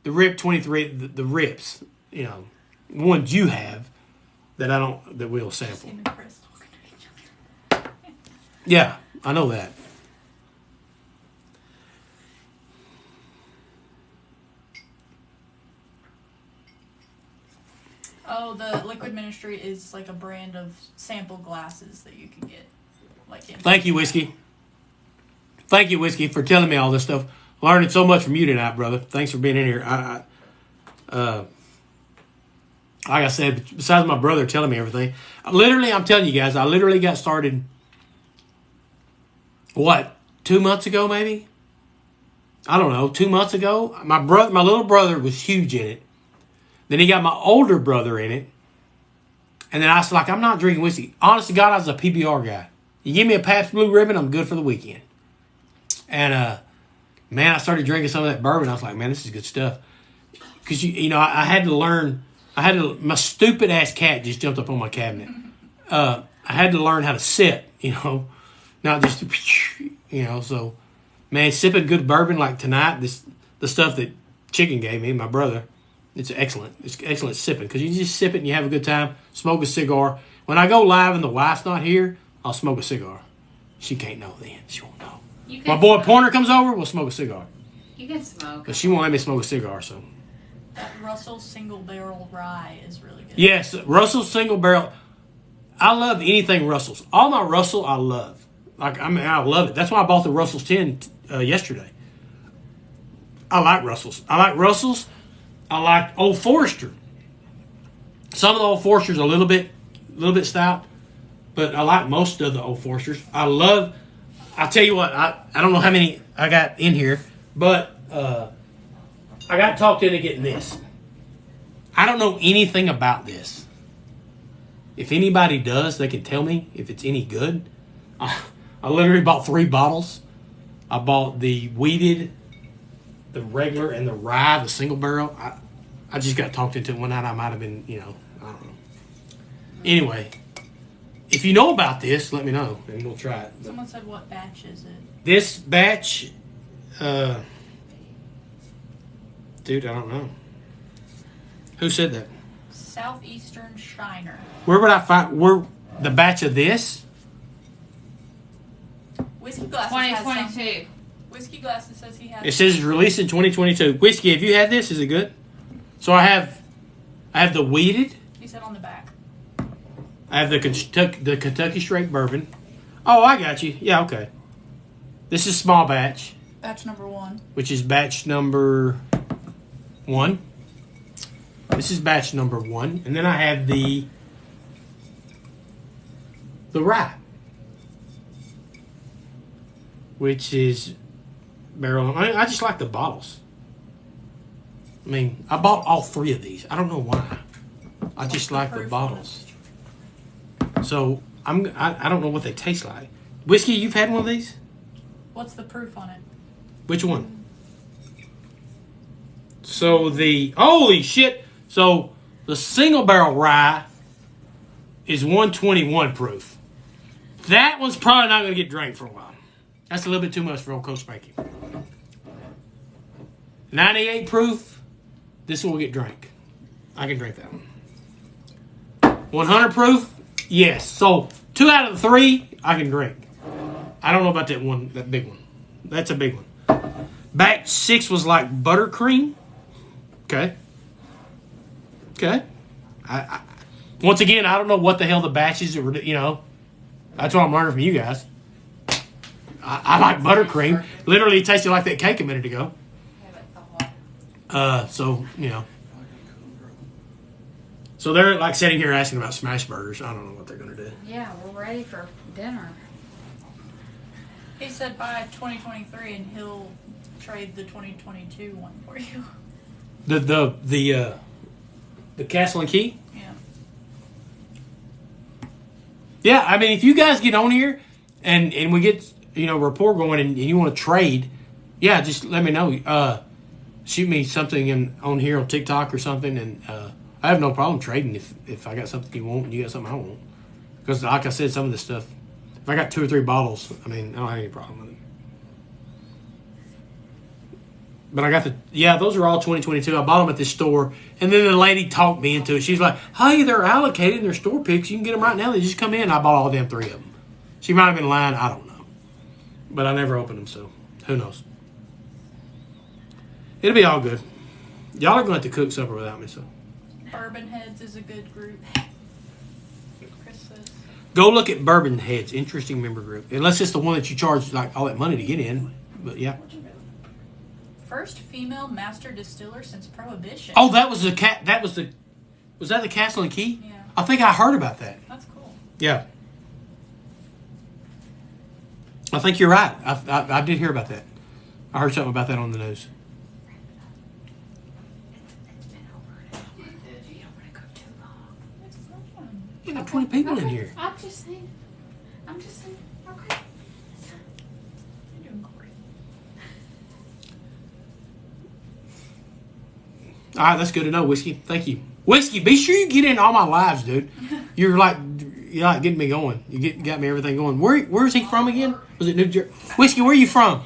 the Rip 23, the Rips. The ones you have that we'll sample. Him and Chris talking to each other. Yeah, I know that. Oh, the Liquid Ministry is like a brand of sample glasses that you can get. Thank you, Whiskey. Thank you, Whiskey, for telling me all this stuff. Learning so much from you tonight, brother. Thanks for being in here. Like I said, besides my brother telling me everything, I'm telling you guys, I literally got started, 2 months ago, maybe? I don't know, 2 months ago. My little brother was huge in it. Then he got my older brother in it. And then I was like, I'm not drinking whiskey. Honest to God, I was a PBR guy. You give me a Pabst Blue Ribbon, I'm good for the weekend. And, man, I started drinking some of that bourbon. I was like, man, this is good stuff. Because, I had to learn. My stupid ass cat just jumped up on my cabinet. I had to learn how to sip, not just, so, man, sipping good bourbon like tonight, the stuff that Chicken gave me, my brother, it's excellent. It's excellent sipping because you just sip it and you have a good time, smoke a cigar. When I go live and the wife's not here, I'll smoke a cigar. She can't know then. She won't know. My boy Pointer comes over, we'll smoke a cigar. You can smoke. But she won't let me smoke a cigar, so. That Russell Single Barrel Rye is really good. Yes, Russell Single Barrel. I love anything Russell's. All my Russell, I love. I love it. That's why I bought the Russell's 10 yesterday. I like Russell's. I like Old Forester. Some of the Old Foresters are a little bit stout, but I like most of the Old Foresters. I'll tell you what, I don't know how many I got in here, but I got talked into getting this. I don't know anything about this. If anybody does, they can tell me if it's any good. I literally bought 3 bottles. I bought the wheated, the regular, and the rye, the single barrel. I just got talked into it one night. I might have been, I don't know. Anyway, if you know about this, let me know, and we'll try it. Someone said, what batch is it? This batch, dude, I don't know. Who said that? Southeastern Shiner. Where would I find the batch of this? Whiskey Glasses has some. 2022. Whiskey Glasses says he has. It says it's released in 2022. Whiskey, have you had this? Is it good? So I have the wheated. He said on the back. I have the Kentucky Straight Bourbon. Oh, I got you. Yeah, okay. This is small batch. Batch number 1. Which is batch number 1. This is batch number 1. And then I have the rye. Which is barrel. I just like the bottles. I mean, I bought all 3 of these. I don't know why. I just like the bottles. So I don't know what they taste like. Whiskey, you've had one of these? What's the proof on it? Which one? So holy shit. So the single barrel rye is 121 proof. That one's probably not going to get drank for a while. That's a little bit too much for old CoachSpanky. 98 proof. This one will get drank. I can drink that one. 100 proof. Yes. So 2 out of the 3 I can drink. I don't know about that big one. That's a big one. Batch 6 was like buttercream. Okay. I once again, I don't know what the hell the batches are. That's what I'm learning from you guys. I like buttercream. Literally, it tasted like that cake a minute ago. So. So they're like sitting here asking about smash burgers. I don't know what they're going to do. Yeah, we're ready for dinner. He said by 2023, and he'll trade the 2022 one for you. The Castle and Key? Yeah. Yeah, I mean, if you guys get on here and we get, rapport going and you want to trade, yeah, just let me know. Shoot me something on here on TikTok or something, and I have no problem trading if I got something you want and you got something I want. Because like I said, some of this stuff, if I got 2 or 3 bottles, I mean, I don't have any problem with it. But I got those are all 2022. I bought them at this store. And then the lady talked me into it. She's like, hey, they're allocated in their store picks. You can get them right now. They just come in. I bought all damn 3 of them. She might have been lying. I don't know. But I never opened them, so who knows. It'll be all good. Y'all are going to have to cook supper without me, so. Bourbon Heads is a good group. Chris says. Go look at Bourbon Heads. Interesting member group. Unless it's the one that you charge like all that money to get in. But yeah. First female master distiller since Prohibition. Oh, that was the cat. Was that the Castle and Key? Yeah. I think I heard about that. That's cool. Yeah. I think you're right. I did hear about that. I heard something about that on the news. You got 20 people in here. I'm just saying. Okay. You're doing great. All right, that's good to know, Whiskey. Thank you. Whiskey, be sure you get in all my lives, dude. You're like getting me going. You got me everything going. Where's he from again? Was it New Jersey? Whiskey, where are you from?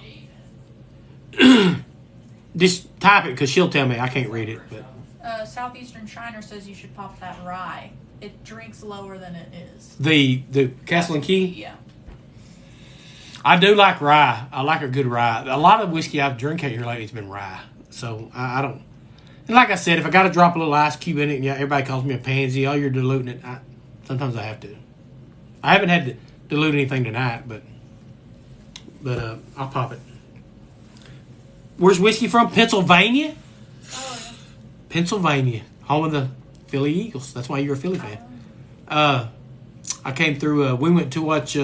Just type it because she'll tell me. I can't read it. But Southeastern Shiner says you should pop that rye. It drinks lower than it is. the Castle and Key? Yeah. I do like rye. I like a good rye. A lot of whiskey I've drank out here lately has been rye. So I don't. And like I said, if I got to drop a little ice cube in it, yeah, everybody calls me a pansy. Oh, you're diluting it. Sometimes I have to. I haven't had to dilute anything tonight, but I'll pop it. Where's whiskey from? Pennsylvania? Oh, yeah. Pennsylvania. Home of the Philly Eagles. That's why you're a Philly fan. I came through. We went to watch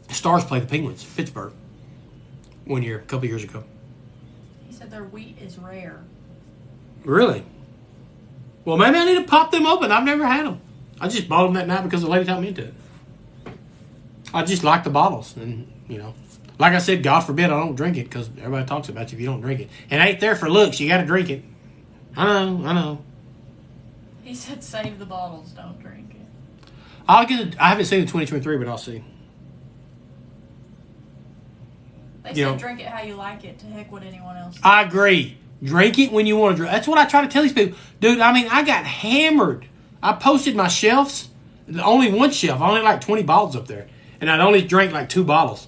Stars play the Penguins, Pittsburgh, one year, a couple years ago. He said their wheat is rare. Really? Well, maybe I need to pop them open. I've never had them. I just bought them that night because the lady talked me into it. I just like the bottles. And, like I said, God forbid I don't drink it because everybody talks about you if you don't drink it. It ain't there for looks. You got to drink it. I know. He said save the bottles, don't drink it. I haven't seen the 2023, but I'll see. They said drink it how you like it. To heck what anyone else says. I agree. Drink it when you want to drink. That's what I try to tell these people. Dude, I mean, I got hammered. I posted my shelves. Only one shelf. Only like 20 bottles up there. And I'd only drank like 2 bottles.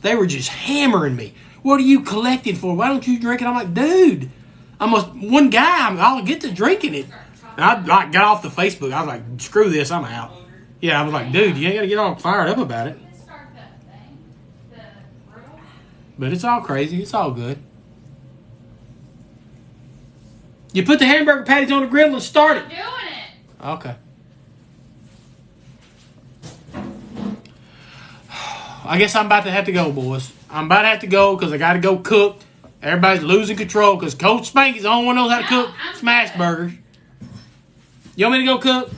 They were just hammering me. What are you collecting for? Why don't you drink it? I'm like, dude, one guy. I'll get to drinking it. And I got off the Facebook. I was like, screw this. I'm out. Yeah, I was like, dude, you ain't got to get all fired up about it. But it's all crazy. It's all good. You put the hamburger patties on the grill and start it. I'm doing it. Okay. I guess I'm about to have to go, boys. I'm about to have to go because I got to go cook. Everybody's losing control because Coach Spanky's the only one knows how to cook I'm smash good. burgers. You want me to go cook?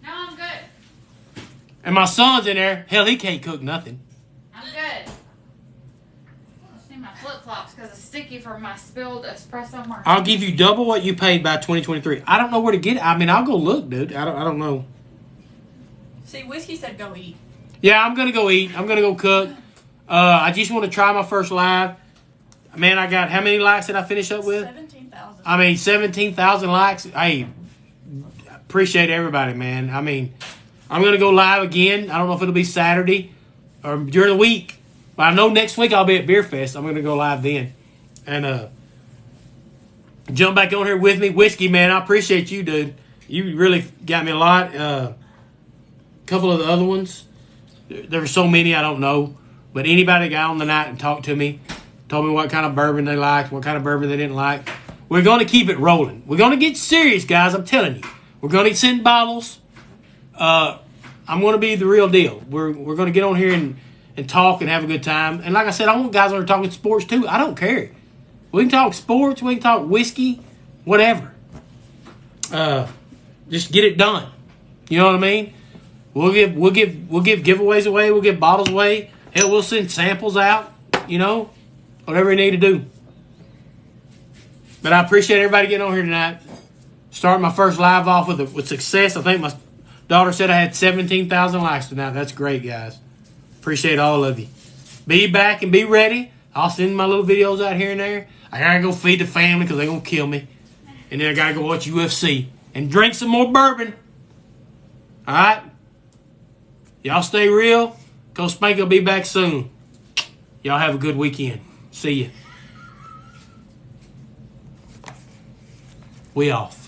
No, I'm good. And my son's in there. Hell, he can't cook nothing. I'm good. I just need my flip flops because it's sticky from my spilled espresso martini. I'll give you double what you paid by 2023. I don't know where to get it. I mean, I'll go look, dude. I don't know. See, Whiskey said go eat. Yeah, I'm going to go eat. I'm going to go cook. I just want to try my first live. Man, I got how many likes did I finish up with? 17,000. I mean, 17,000 likes. Hey, appreciate everybody, man. I mean, I'm going to go live again. I don't know if it'll be Saturday or during the week. But I know next week I'll be at Beer Fest. I'm going to go live then. And jump back on here with me. Whiskey, man, I appreciate you, dude. You really got me a lot. A couple of the other ones. There were so many I don't know. But anybody got on the night and talked to me, told me what kind of bourbon they liked, what kind of bourbon they didn't like. We're going to keep it rolling. We're going to get serious, guys. I'm telling you. We're going to send bottles. I'm going to be the real deal. We're going to get on here and talk and have a good time. And like I said, I want guys that are talking sports too. I don't care. We can talk sports. We can talk whiskey, whatever. Just get it done. You know what I mean? We'll give giveaways away. We'll give bottles away. Hell, we'll send samples out. You know, whatever we need to do. But I appreciate everybody getting on here tonight. Starting my first live off with success. I think my daughter said I had 17,000 likes tonight. That's great, guys. Appreciate all of you. Be back and be ready. I'll send my little videos out here and there. I gotta go feed the family because they're gonna kill me. And then I gotta go watch UFC and drink some more bourbon. All right? Y'all stay real. Coach Spanky will be back soon. Y'all have a good weekend. See ya. We off.